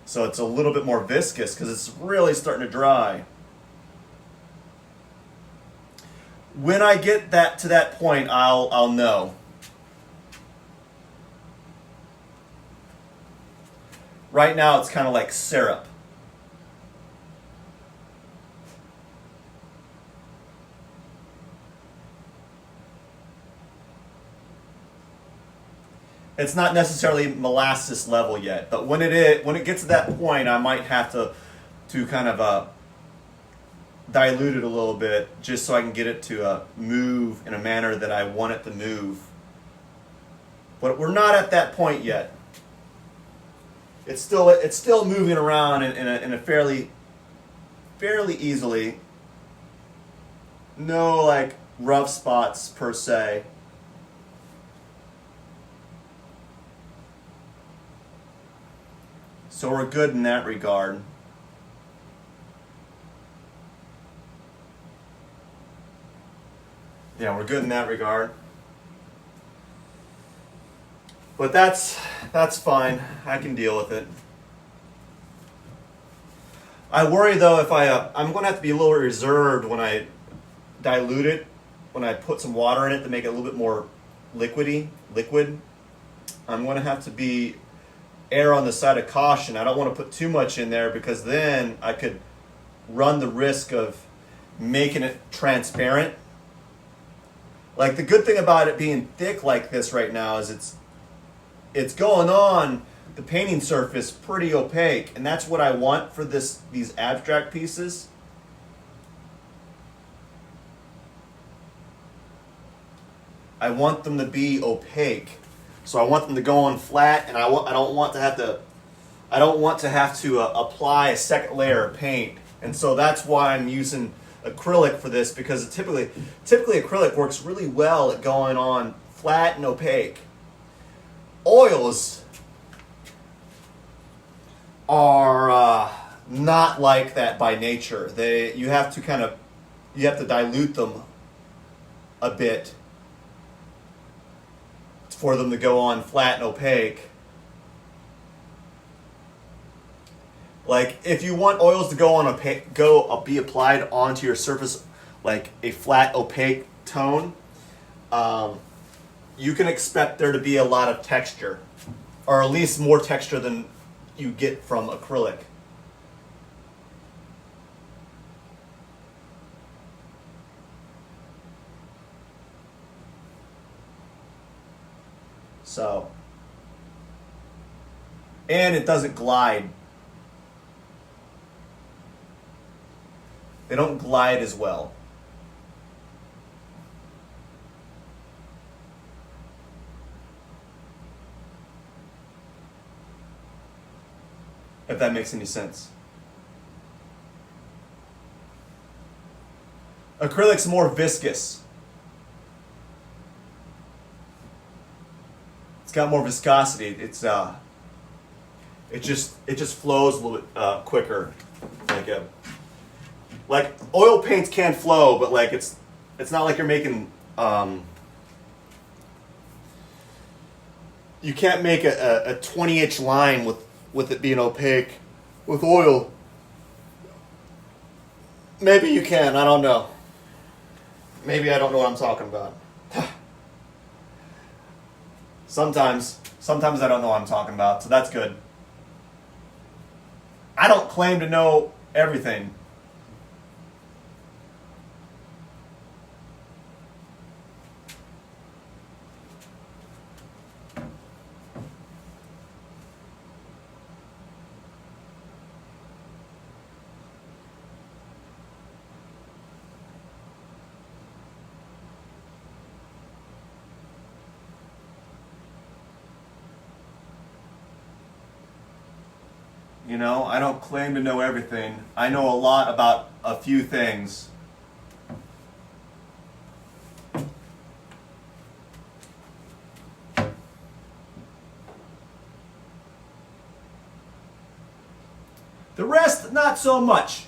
so it's a little bit more viscous because it's really starting to dry. When I get that to that point, I'll know. Right now it's kind of like syrup. It's not necessarily molasses level yet, but when it gets to that point, I might have to kind of dilute it a little bit just so I can get it to move in a manner that I want it to move. But we're not at that point yet. It's still moving around in a fairly easily. No like rough spots per se. So we're good in that regard. Yeah, we're good in that regard. But that's fine. I can deal with it. I worry though if I'm going to have to be a little reserved when I dilute it, when I put some water in it to make it a little bit more liquid. I'm going to have to err on the side of caution. I don't want to put too much in there because then I could run the risk of making it transparent. Like the good thing about it being thick like this right now is it's going on the painting surface pretty opaque, and that's what I want for these abstract pieces. I want them to be opaque. So I want them to go on flat, and I don't want to have to apply a second layer of paint. And so that's why I'm using acrylic for this, because typically acrylic works really well at going on flat and opaque. Oils are not like that by nature. You have to dilute them a bit for them to go on flat and opaque. Like if you want oils to be applied onto your surface like a flat opaque tone, you can expect there to be a lot of texture, or at least more texture than you get from acrylic. So, and it doesn't glide. They don't glide as well. If that makes any sense. Acrylic's more viscous. It's got more viscosity. It just flows a little bit quicker. Like oil paints can flow, but like it's not like you're making. You can't make a 20-inch line with it being opaque with oil. Maybe you can. I don't know. Maybe I don't know what I'm talking about. Sometimes I don't know what I'm talking about, so that's good. I don't claim to know everything. You know, I don't claim to know everything. I know a lot about a few things. The rest, not so much.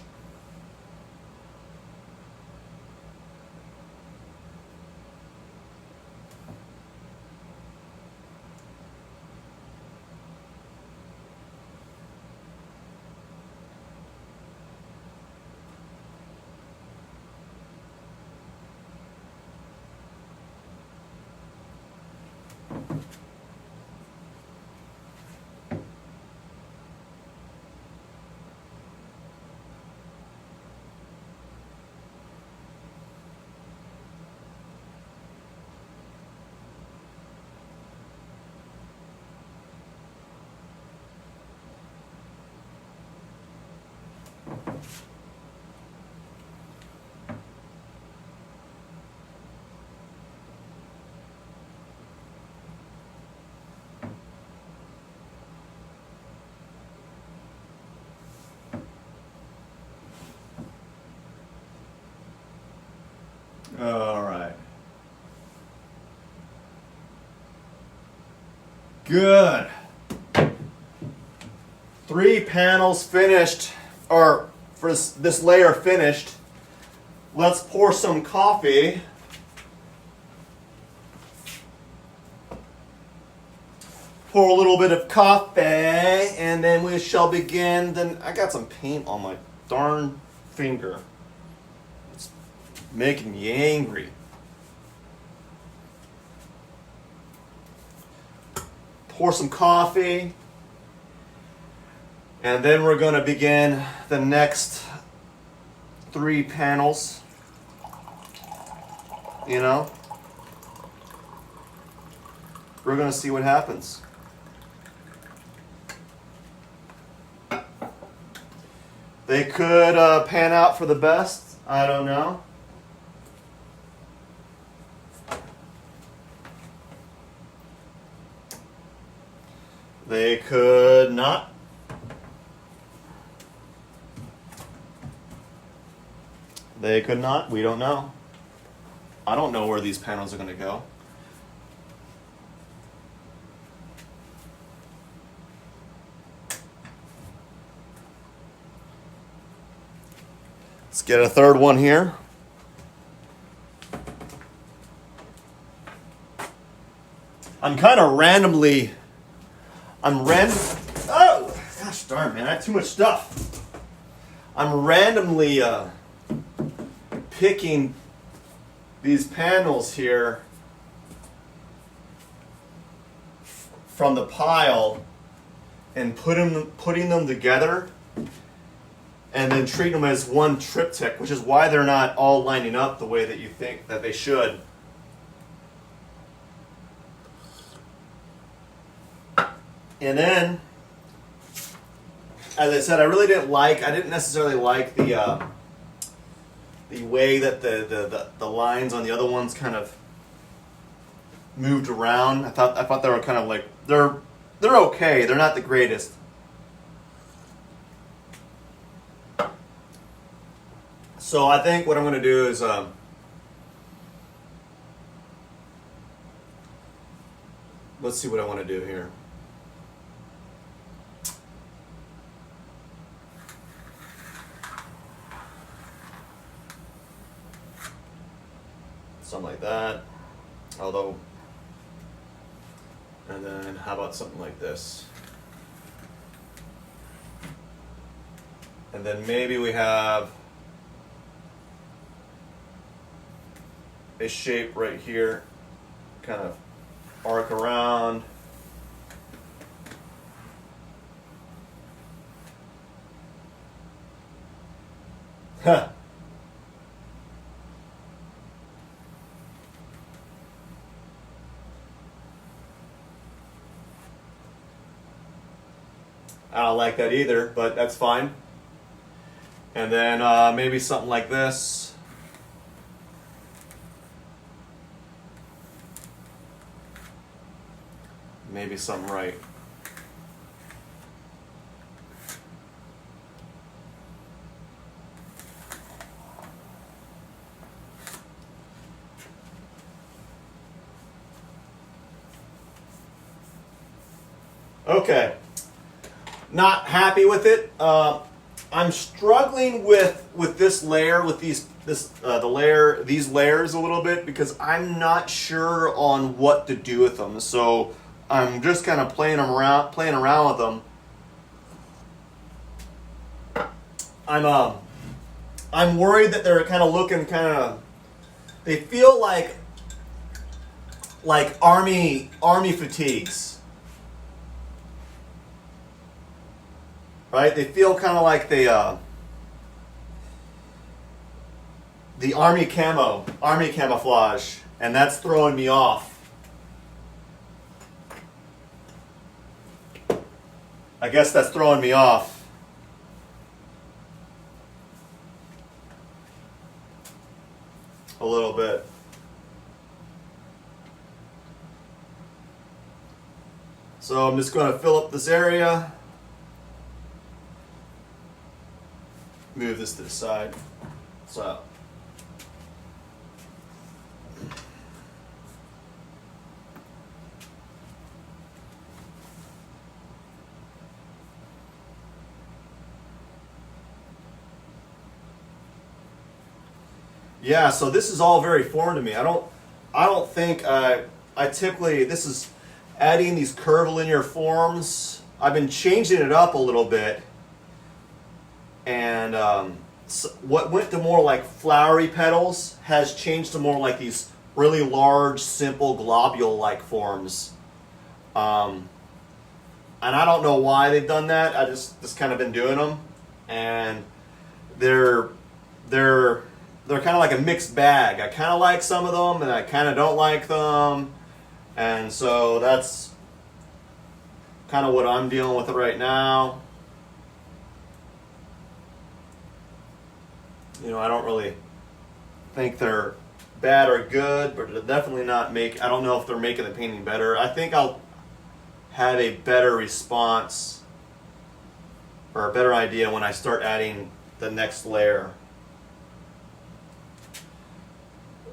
All right. Good. 3 panels finished, or for this layer finished. Let's pour some coffee. Pour a little bit of coffee, and then we shall begin. Then I got some paint on my darn finger. It's making me angry. Pour some coffee, and then we're going to begin the next 3 panels. You know, we're going to see what happens. They could pan out for the best. I don't know. They could not. They could not. We don't know. I don't know where these panels are going to go. Let's get a third one here. I'm kind of randomly. Oh, gosh darn, man! I have too much stuff. I'm randomly picking these panels here from the pile and putting them together, and then treating them as one triptych, which is why they're not all lining up the way that you think that they should. And then, as I said, I didn't necessarily like the way that the lines on the other ones kind of moved around. I thought they were kind of like, they're okay, they're not the greatest. So I think what I'm going to do is let's see what I want to do here. Something like that. Although, and then how about something like this? And then maybe we have a shape right here, kind of arc around. Huh. I don't like that either, but that's fine. And then maybe something like this. Maybe something right Okay. Not happy with it. I'm struggling with this layer, with these these layers a little bit because I'm not sure on what to do with them. So I'm just kind of playing around with them. I'm worried that they're kind of looking they feel like army fatigues. Right? They feel kind of like the army camouflage, and that's throwing me off. I guess that's throwing me off. A little bit. So I'm just going to fill up this area. Move this to the side. So. Yeah, so this is all very foreign to me. I don't think I typically, this is adding these curvilinear forms. I've been changing it up a little bit, and what went to more like flowery petals has changed to more like these really large, simple globule-like forms. And I don't know why they've done that. I just kind of been doing them, and they're kind of like a mixed bag. I kind of like some of them, and I kind of don't like them. And so that's kind of what I'm dealing with right now. You know, I don't really think they're bad or good, but they're definitely not I don't know if they're making the painting better. I think I'll have a better response or a better idea when I start adding the next layer.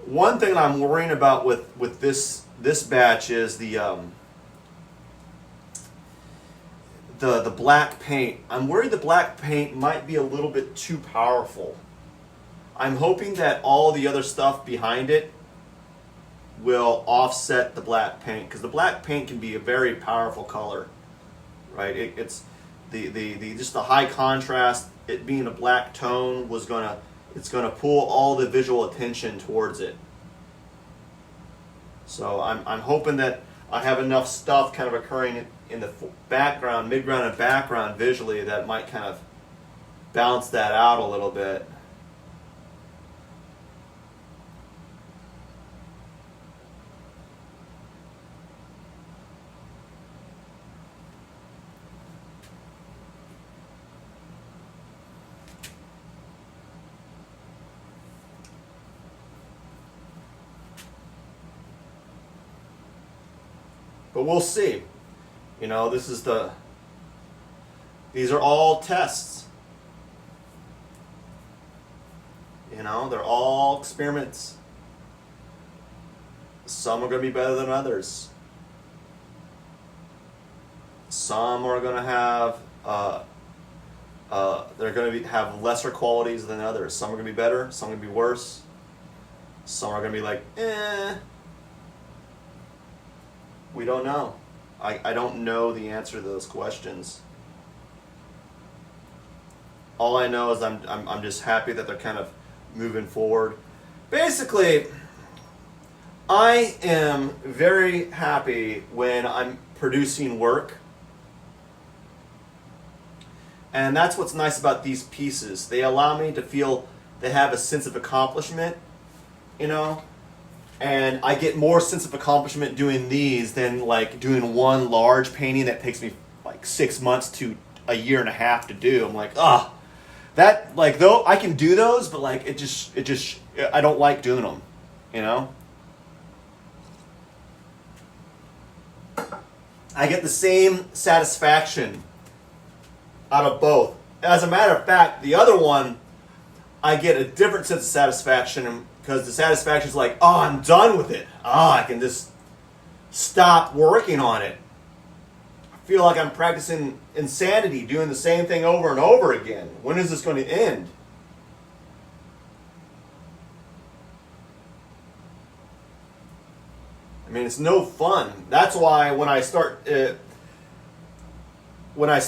One thing I'm worrying about with this batch is the black paint. I'm worried the black paint might be a little bit too powerful. I'm hoping that all the other stuff behind it will offset the black paint, because the black paint can be a very powerful color, right? It's just the high contrast. It being a black tone it's gonna pull all the visual attention towards it. So I'm hoping that I have enough stuff kind of occurring in the background, midground, and background visually that might kind of balance that out a little bit. But we'll see. You know, these are all tests. You know, they're all experiments. Some are going to be better than others. Some are going to have they're going to have lesser qualities than others. Some are going to be better. Some are going to be worse. Some are going to be like, We don't know. I don't know the answer to those questions. All I know is I'm just happy that they're kind of moving forward. Basically, I am very happy when I'm producing work. And that's what's nice about these pieces. They allow me to feel they have a sense of accomplishment, you know? And I get more sense of accomplishment doing these than like doing one large painting that takes me like 6 months to a year and a half to do. I'm like, that, like, though I can do those, but like it just I don't like doing them, you know? I get the same satisfaction out of both. As a matter of fact, the other one, I get a different sense of satisfaction, because the satisfaction is like, I'm done with it. I can just stop working on it. I feel like I'm practicing insanity, doing the same thing over and over again. When is this going to end? I mean, it's no fun. That's why when I start, when I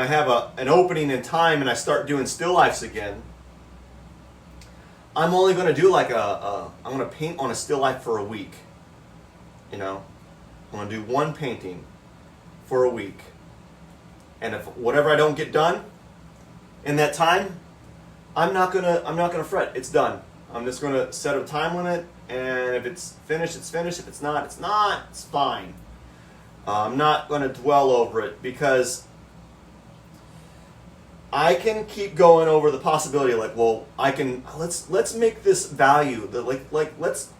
have an opening in time and I start doing still lifes again, I'm only going to do like I'm going to paint on a still life for a week. You know, I'm going to do one painting for a week. And if whatever I don't get done in that time, I'm not going to fret. It's done. I'm just going to set a time limit, and if it's finished, it's finished. If it's not, it's not. It's fine. I'm not going to dwell over it because I can keep going over the possibility, like, well, let's make this value, let's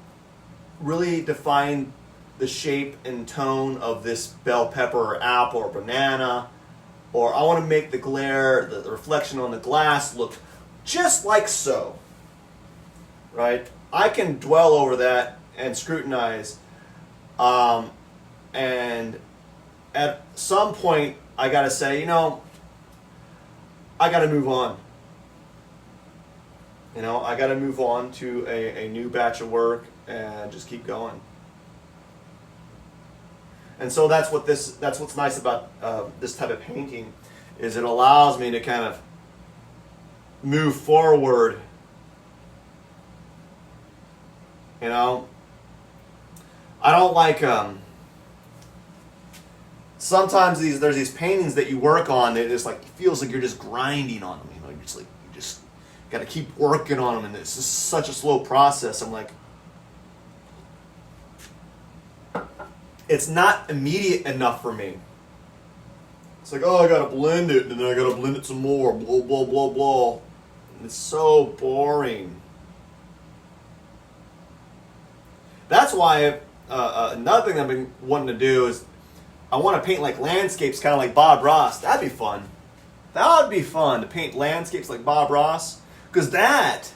really define the shape and tone of this bell pepper or apple or banana, or I want to make the glare, the reflection on the glass look just like so, right? I can dwell over that and scrutinize, and at some point I got to say, I got to move on. I got to move on to a new batch of work and just keep going. And so that's what's nice about this type of painting, is it allows me to kind of move forward. I don't like sometimes there's these paintings that you work on that just like it feels like you're just grinding on them. You just got to keep working on them, and it's just such a slow process. I'm like, it's not immediate enough for me. It's like, oh, I got to blend it, and then I got to blend it some more. Blah blah blah blah. And it's so boring. That's why another thing I've been wanting to do is I want to paint like landscapes, kind of like Bob Ross. That'd be fun. That would be fun to paint landscapes like Bob Ross, because that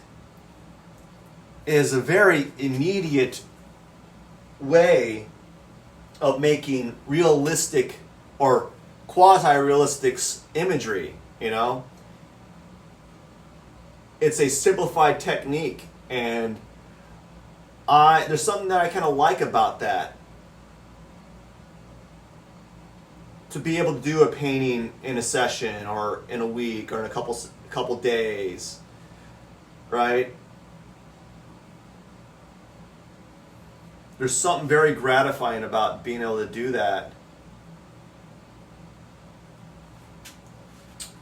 is a very immediate way of making realistic or quasi-realistic imagery. It's a simplified technique, and there's something that I kind of like about that. To be able to do a painting in a session or in a week or in a couple days, right? There's something very gratifying about being able to do that.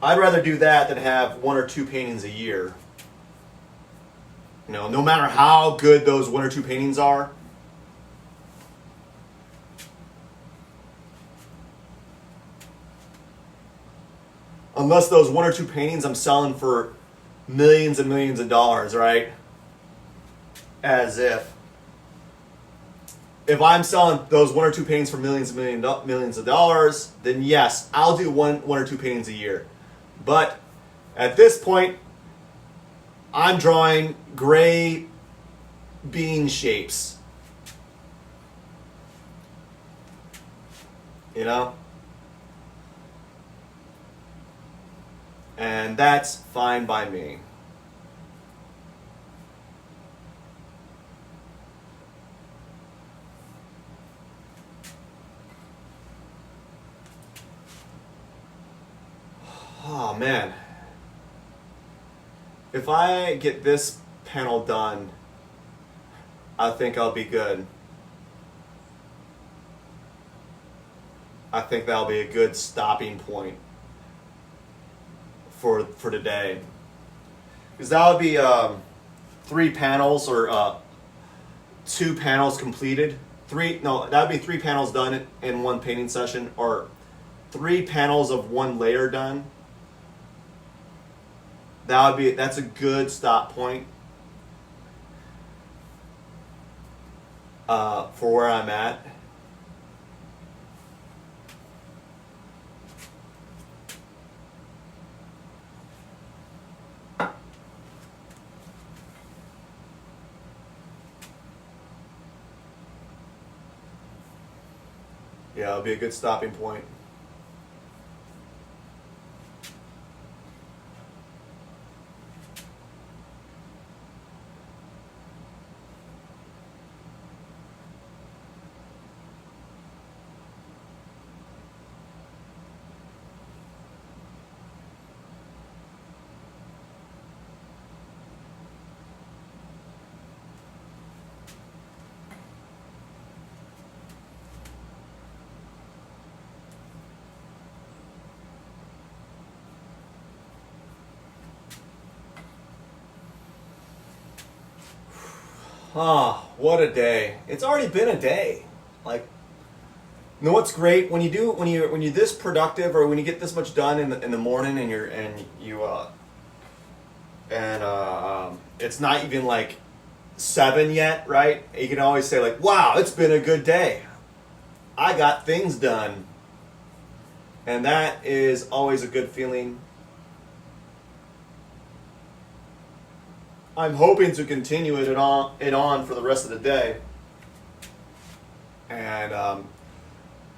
I'd rather do that than have one or two paintings a year. No matter how good those one or two paintings are, unless those one or two paintings I'm selling for millions and millions of dollars, right? As if I'm selling those one or two paintings for millions and millions of dollars, then yes, I'll do one or two paintings a year. But at this point, I'm drawing gray bean shapes. And that's fine by me. Oh man. If I get this panel done, I think I'll be good. I think that'll be a good stopping point for today. Because that would be 3 panels or 2 panels completed. That would be 3 panels done in one painting session, or 3 panels of one layer done. That's a good stop point for where I'm at. Yeah, it'll be a good stopping point. Ah, what a day. It's already been a day. Like, you know what's great when you're this productive, or when you get this much done in the morning, it's not even like 7 yet, right? You can always say like, wow, it's been a good day. I got things done. And that is always a good feeling. I'm hoping to continue it on for the rest of the day. And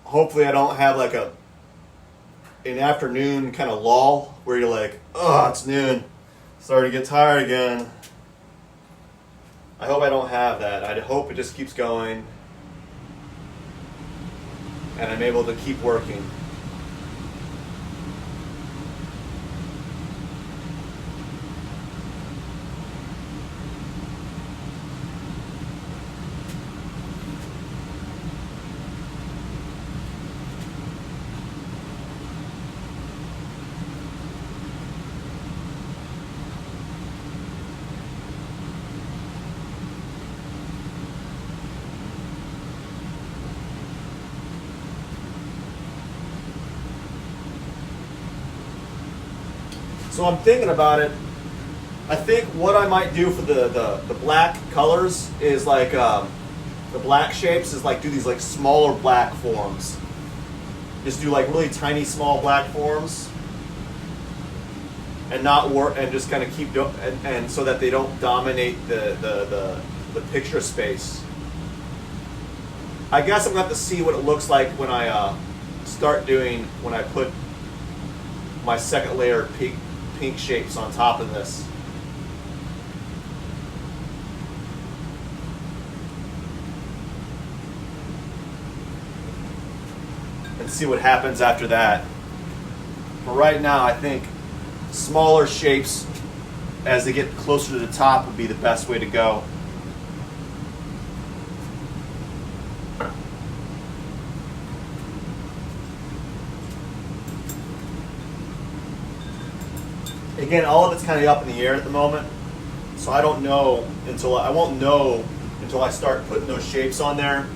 hopefully I don't have like an afternoon kind of lull where you're like, oh, it's noon, starting to get tired again. I hope I don't have that. I hope it just keeps going and I'm able to keep working. So I'm thinking about it. I think what I might do for the black colors is like the black shapes is like do these like smaller black forms. Just do like really tiny small black forms, and not work and just kind of keep and so that they don't dominate the picture space. I guess I'm gonna have to see what it looks like when I when I put my second layer of pink shapes on top of this. And see what happens after that. But right now I think smaller shapes as they get closer to the top would be the best way to go. Again, all of it's kind of up in the air at the moment, so I don't know I won't know until I start putting those shapes on there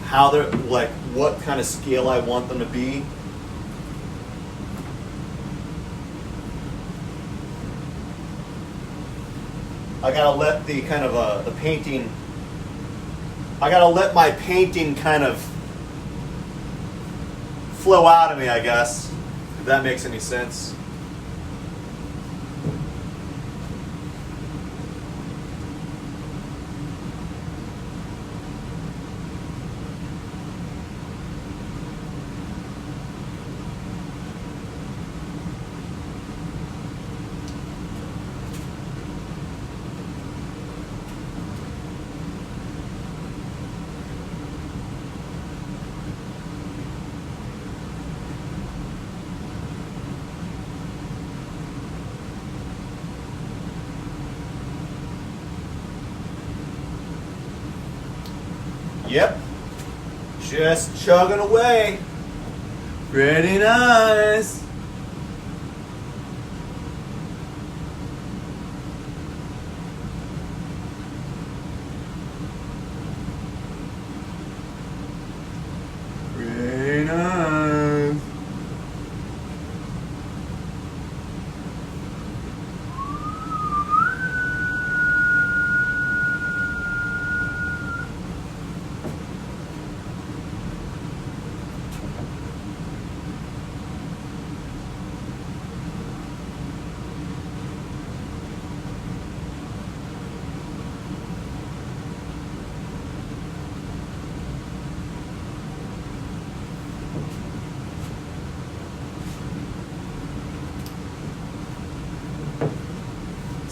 how they're like what kind of scale I want them to be. I gotta let the kind of the painting. I gotta let my painting kind of flow out of me, I guess, if that makes any sense. Yep, just chugging away. Pretty nice. Pretty nice.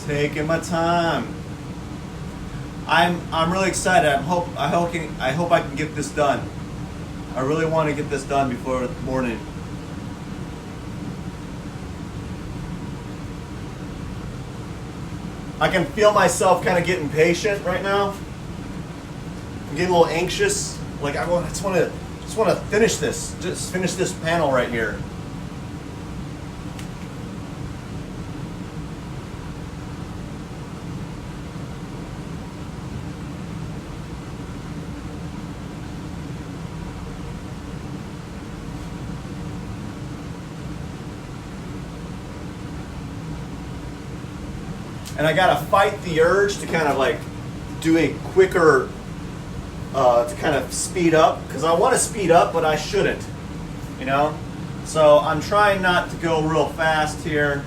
Taking my time. I'm really excited. I hope I can get this done. I really want to get this done before the morning. I can feel myself kind of getting patient right now. I'm getting a little anxious. Like I just want to finish this. Just finish this panel right here. And I gotta fight the urge to kind of like do a quicker, to kind of speed up, because I want to speed up, but I shouldn't, you know? So I'm trying not to go real fast here.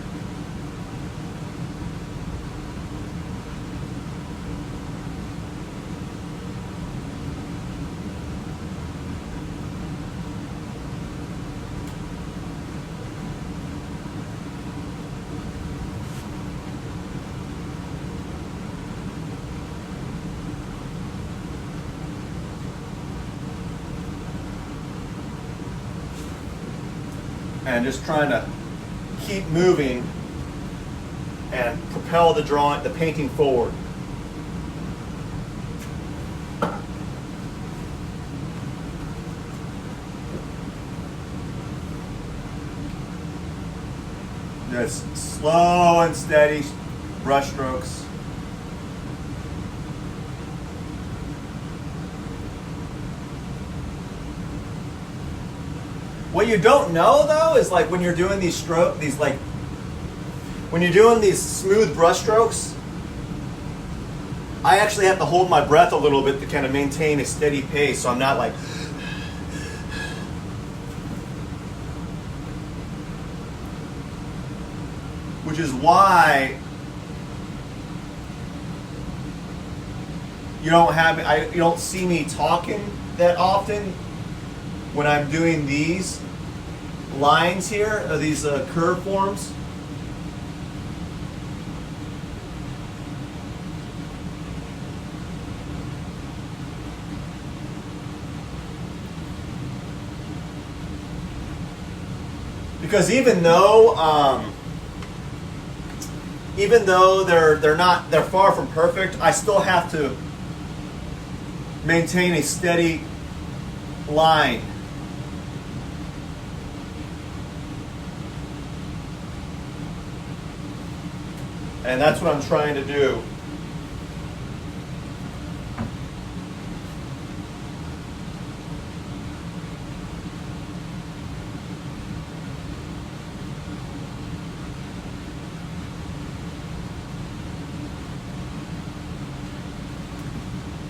And just trying to keep moving and propel the drawing, the painting forward. Just slow and steady brush strokes. What you don't know though is like when you're doing these when you're doing these smooth brush strokes, I actually have to hold my breath a little bit to kind of maintain a steady pace, so I'm not like which is why you don't see me talking that often when I'm doing these lines here, these curve forms. Because even though they're far from perfect, I still have to maintain a steady line. And that's what I'm trying to do.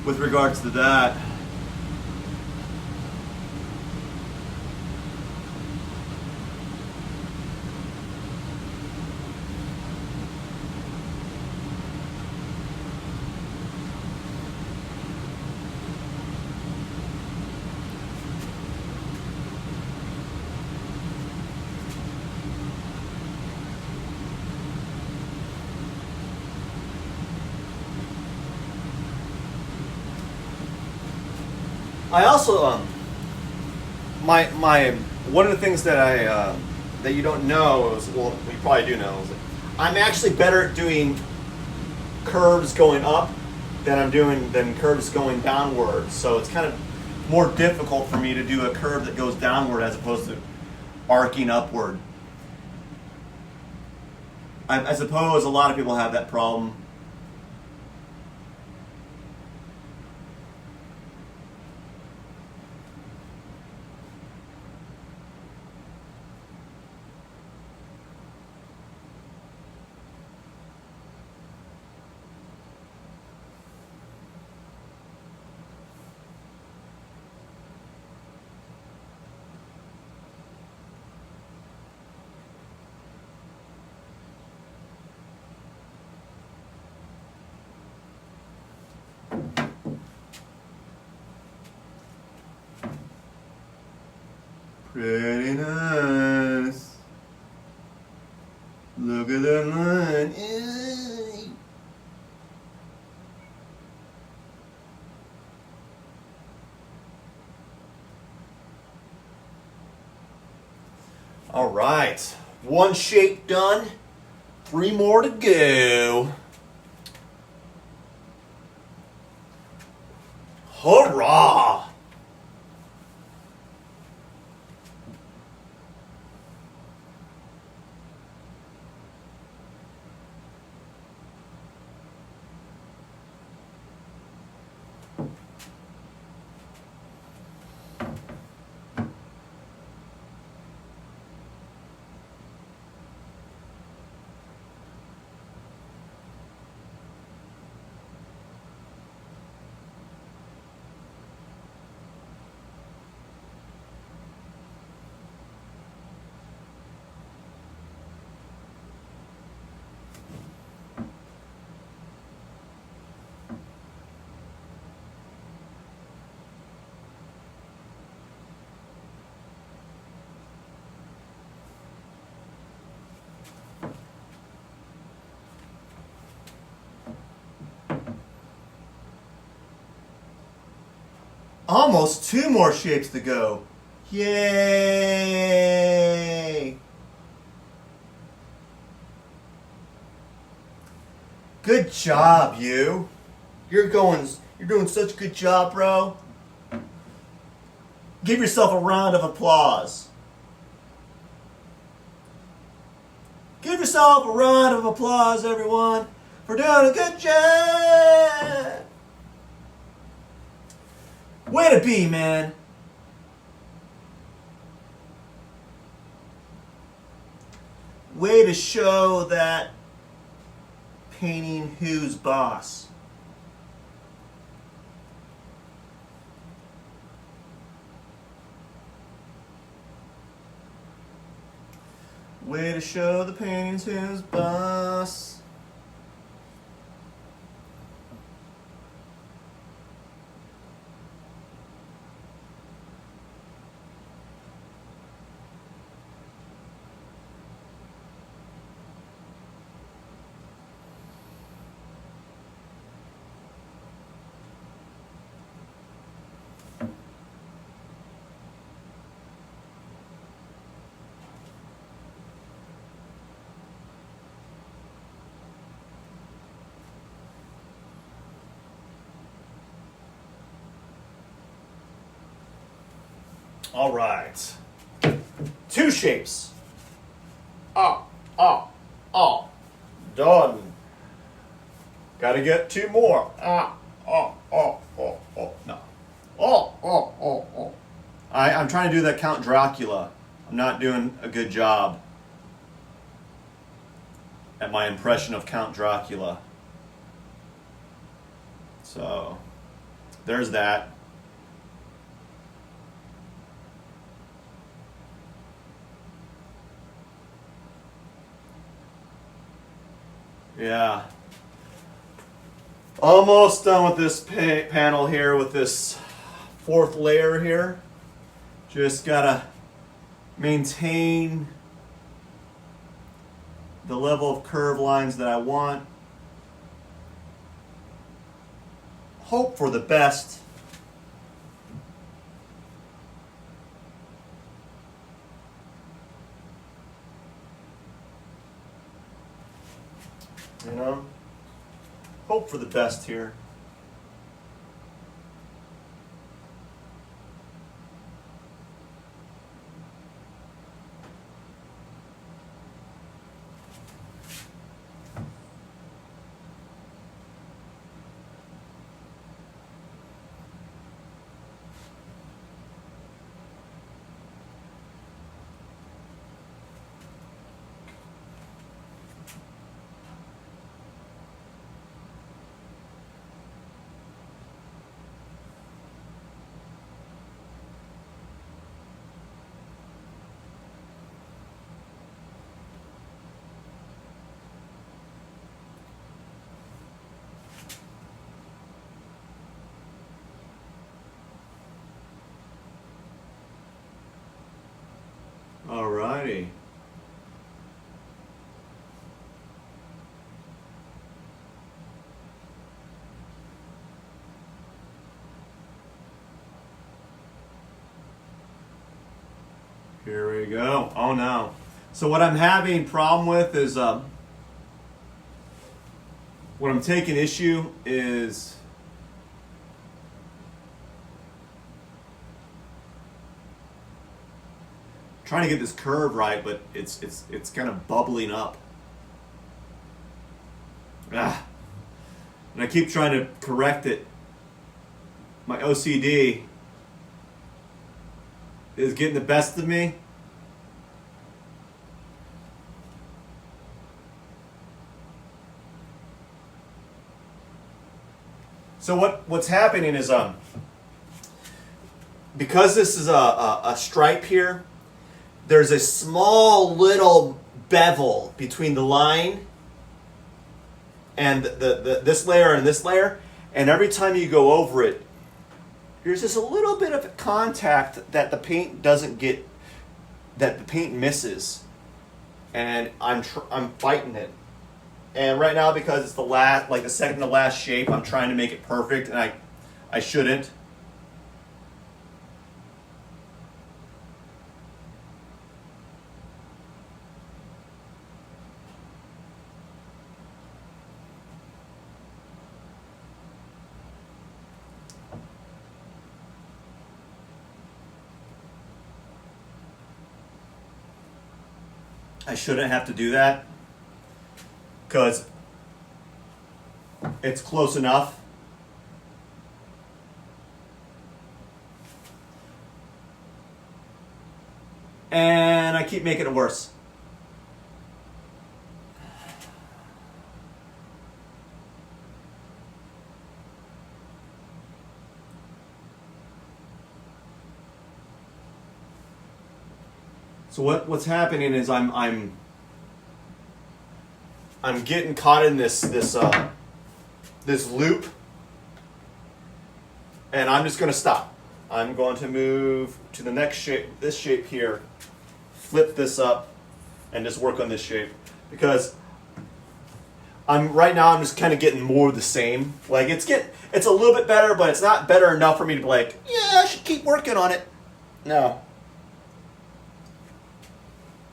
With regards to that, I also my one of the things that that you don't know is, well, you probably do know, is that I'm actually better at doing curves going up than curves going downward. So it's kind of more difficult for me to do a curve that goes downward as opposed to arcing upward. I suppose a lot of people have that problem. Pretty nice. Look at that line. All right, one shape done, 3 more to go. Hurrah! Almost 2 more shapes to go. Yay! Good job, you. You're doing such a good job, bro. Give yourself a round of applause. Give yourself a round of applause, everyone, for doing a good job. Way to be, man. Way to show that painting who's boss. Way to show the paintings who's boss. All right. 2 shapes. Done. Gotta get 2 more. No. I'm trying to do that Count Dracula. I'm not doing a good job at my impression of Count Dracula. So, there's that. Yeah. Almost done with this panel here, with this 4th layer here. Just gotta maintain the level of curve lines that I want. Hope for the best. You know? Hope for the best here. Alrighty. Here we go. Oh no. So what I'm having problem with is what I'm taking issue is trying to get this curve right, but it's kind of bubbling up. Ah. And I keep trying to correct it. My OCD is getting the best of me. So what's happening is because this is a stripe here, there's a small little bevel between the line and this layer and this layer, and every time you go over it, there's just a little bit of contact that the paint doesn't get, that the paint misses, and I'm fighting it. And right now, because it's the second to last shape, I'm trying to make it perfect, and I shouldn't. I shouldn't have to do that because it's close enough. And I keep making it worse. So what's happening is I'm getting caught in this loop, and I'm just going to stop. I'm going to move to the next shape, this shape here, flip this up, and just work on this shape, because right now I'm just kind of getting more of the same. Like it's a little bit better, but it's not better enough for me to be like, yeah, I should keep working on it. No.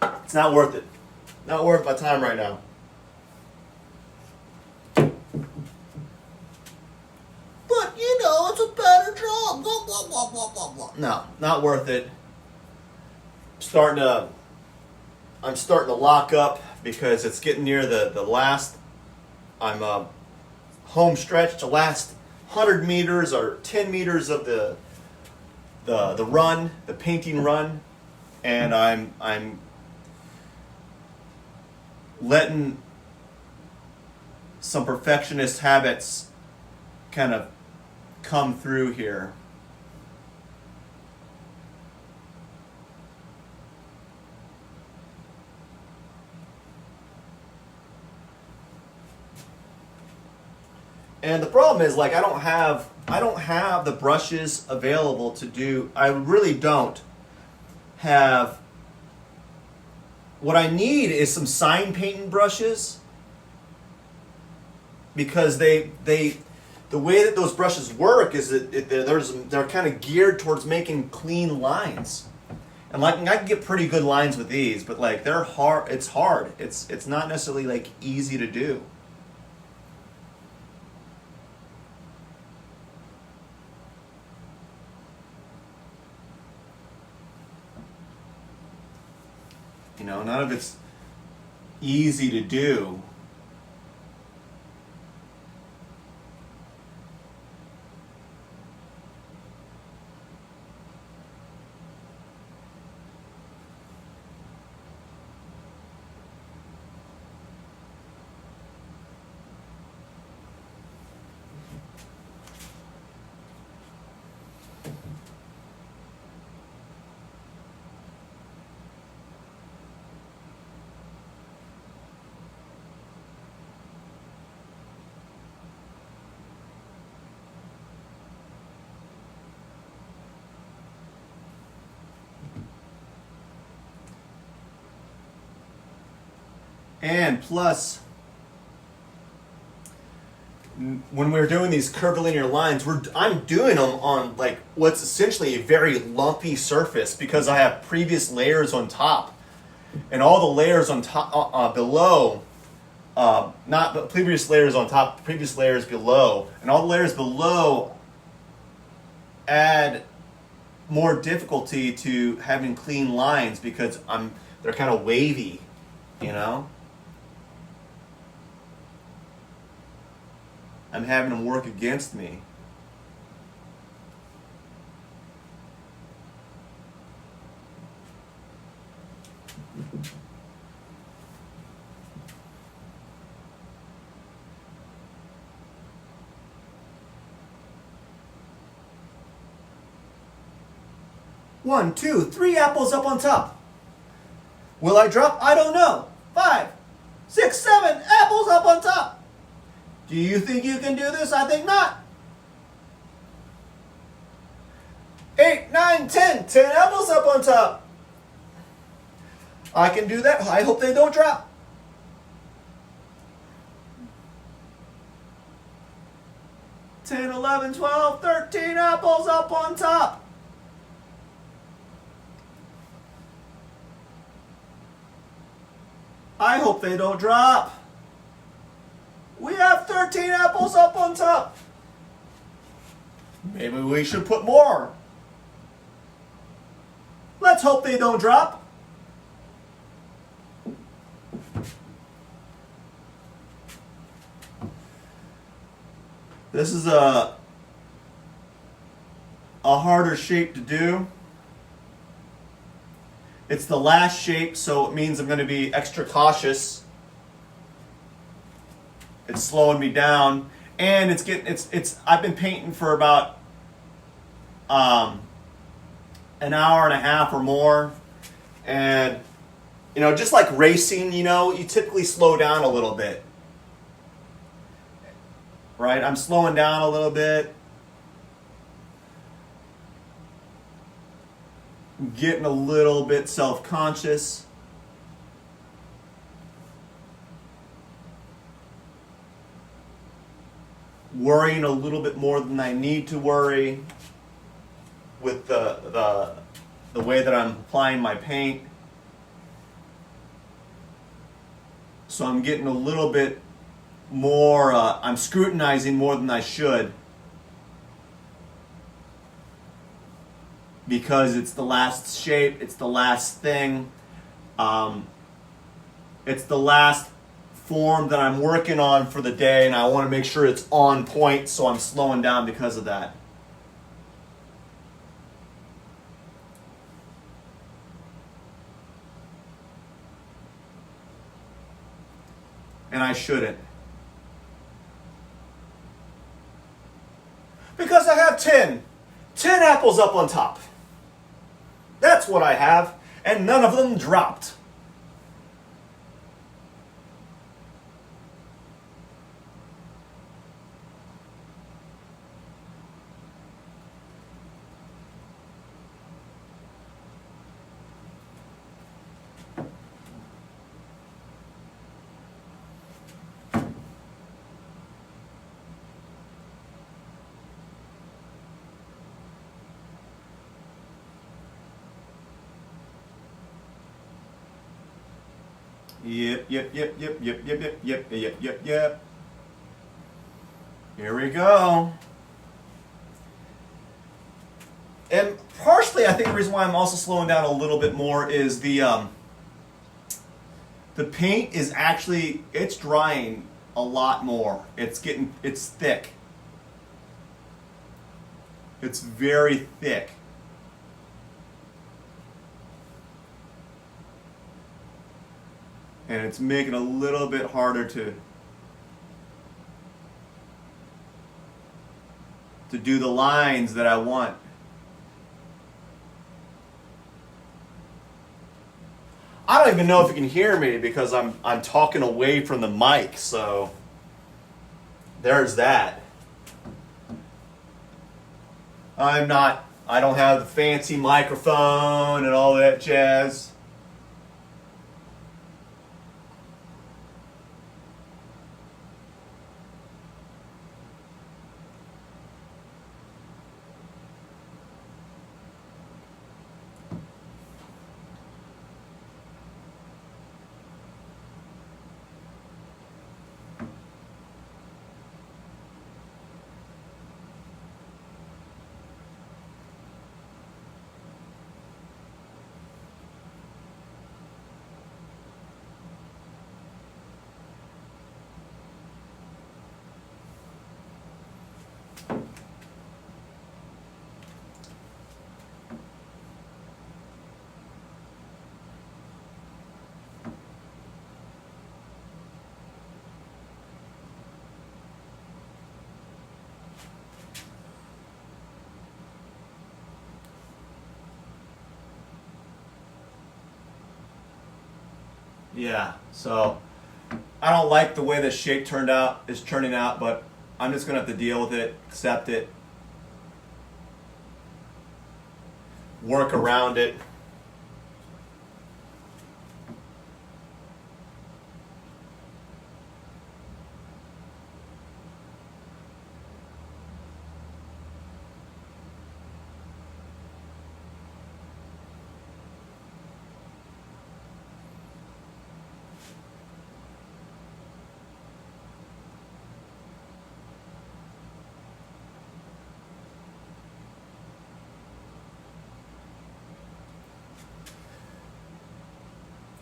It's not worth it. Not worth my time right now. But, you know, it's a better job. Blah, blah, blah, blah, blah, blah. No, not worth it. I'm starting to lock up because it's getting near the last, I'm home stretch, the last 100 meters or 10 meters of the run, the painting run, and I'm letting some perfectionist habits kind of come through here. And the problem is, like, I don't have the brushes available to do. I really don't have. What I need is some sign painting brushes, because the way that those brushes work is that they're kind of geared towards making clean lines. And like I can get pretty good lines with these, but like they're hard. It's hard. It's not necessarily like easy to do. You know, none of it's easy to do. And plus, when we're doing these curvilinear lines, I'm doing them on like what's essentially a very lumpy surface because I have previous layers on top, and all the layers on top below, not the previous layers on top, previous layers below, and all the layers below add more difficulty to having clean lines because they're kind of wavy, you know. I'm having them work against me. One, two, three apples up on top. Will I drop? I don't know. 5, 6, 7 apples up on top. Do you think you can do this? I think not. 8, 9, 10. 10 apples up on top. I can do that. I hope they don't drop. Ten, 11, 12, 13 apples up on top. I hope they don't drop. We have 13 apples up on top. Maybe we should put more. Let's hope they don't drop. This is a harder shape to do. It's the last shape, so it means I'm going to be extra cautious. It's slowing me down, and I've been painting for about an hour and a half or more, and just like racing, you typically slow down a little bit, right? I'm slowing down a little bit, getting a little bit self-conscious. Worrying a little bit more than I need to worry with the way that I'm applying my paint. So I'm getting a little bit more, I'm scrutinizing more than I should because it's the last shape, it's the last thing, it's the last form that I'm working on for the day, and I want to make sure it's on point, so I'm slowing down because of that. And I shouldn't. Because I have 10 apples up on top. That's what I have, and none of them dropped. Yep. Here we go. And partially, I think the reason why I'm also slowing down a little bit more is the paint is actually, it's drying a lot more. It's thick. It's very thick. And it's making it a little bit harder to do the lines that I want. I don't even know if you can hear me because I'm talking away from the mic, so there's that. I don't have the fancy microphone and all that jazz. Yeah, so I don't like the way this shape is turning out, but I'm just gonna have to deal with it, accept it, work around it.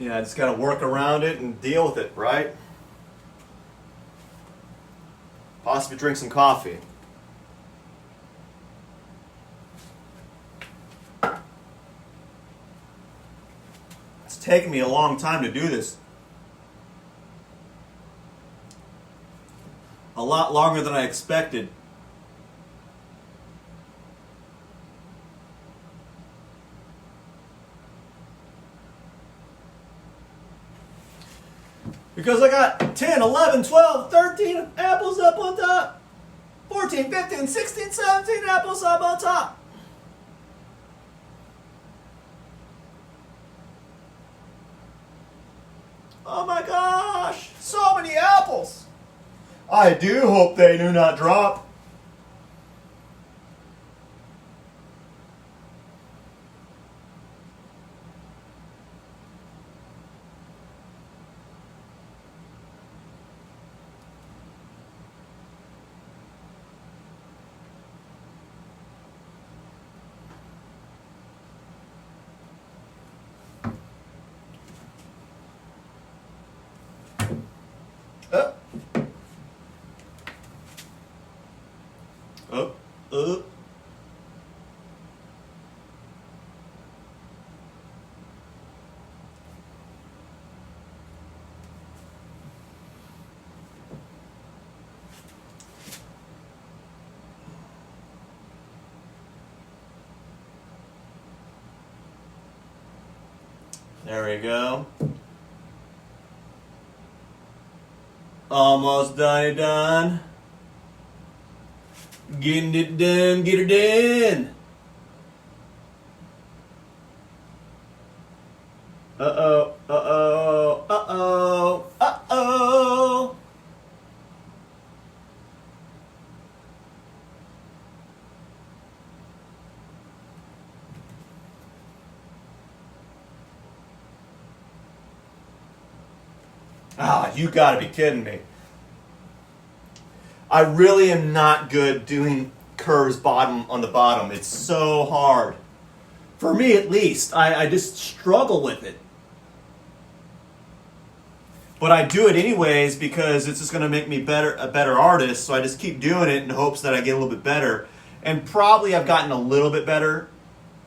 Yeah, I just gotta work around it and deal with it, right? Possibly drink some coffee. It's taken me a long time to do this. A lot longer than I expected. Because I got 10, 11, 12, 13 apples up on top. 14, 15, 16, 17 apples up on top. Oh my gosh, so many apples. I do hope they do not drop. Oh, oh, oh. There we go. Almost done. Getting it done, get her done. Uh-oh, uh-oh, uh-oh, uh-oh. Ah, you gotta be kidding me. I really am not good doing curves on the bottom. It's so hard. For me at least. I just struggle with it. But I do it anyways because it's just gonna make me a better artist, so I just keep doing it in hopes that I get a little bit better. And probably I've gotten a little bit better,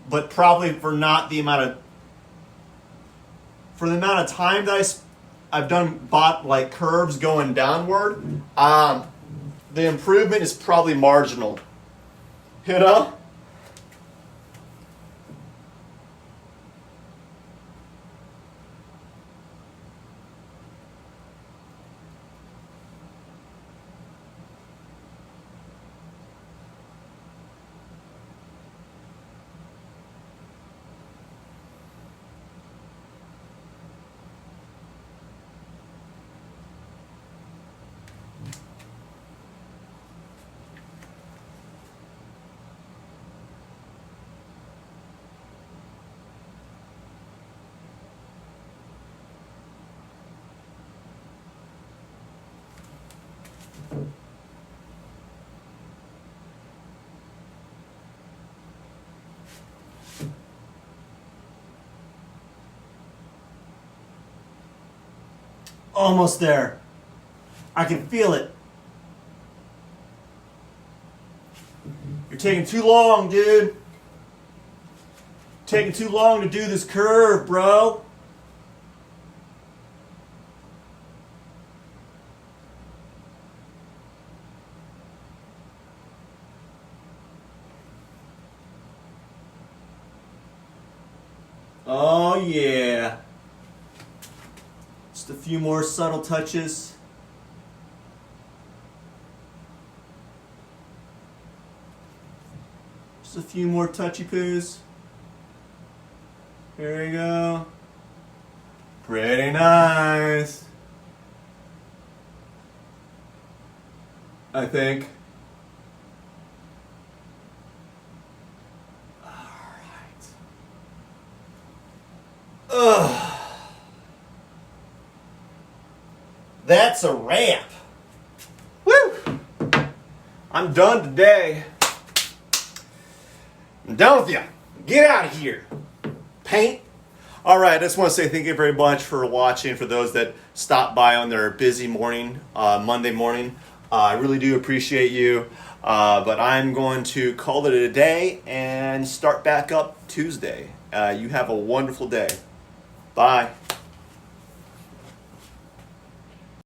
but probably for the amount of time that I've done like curves going downward, the improvement is probably marginal. You know? Almost there. I can feel it. You're taking too long, dude. Taking too long to do this curve, bro. Oh, yeah. few more subtle touches. Just a few more touchy poos. Here we go. Pretty nice. I think. Alright. Ugh. That's a wrap. Woo! I'm done today. I'm done with you. Get out of here. Paint. All right, I just want to say thank you very much for watching. For those that stopped by on their busy morning, Monday morning, I really do appreciate you. But I'm going to call it a day and start back up Tuesday. You have a wonderful day. Bye.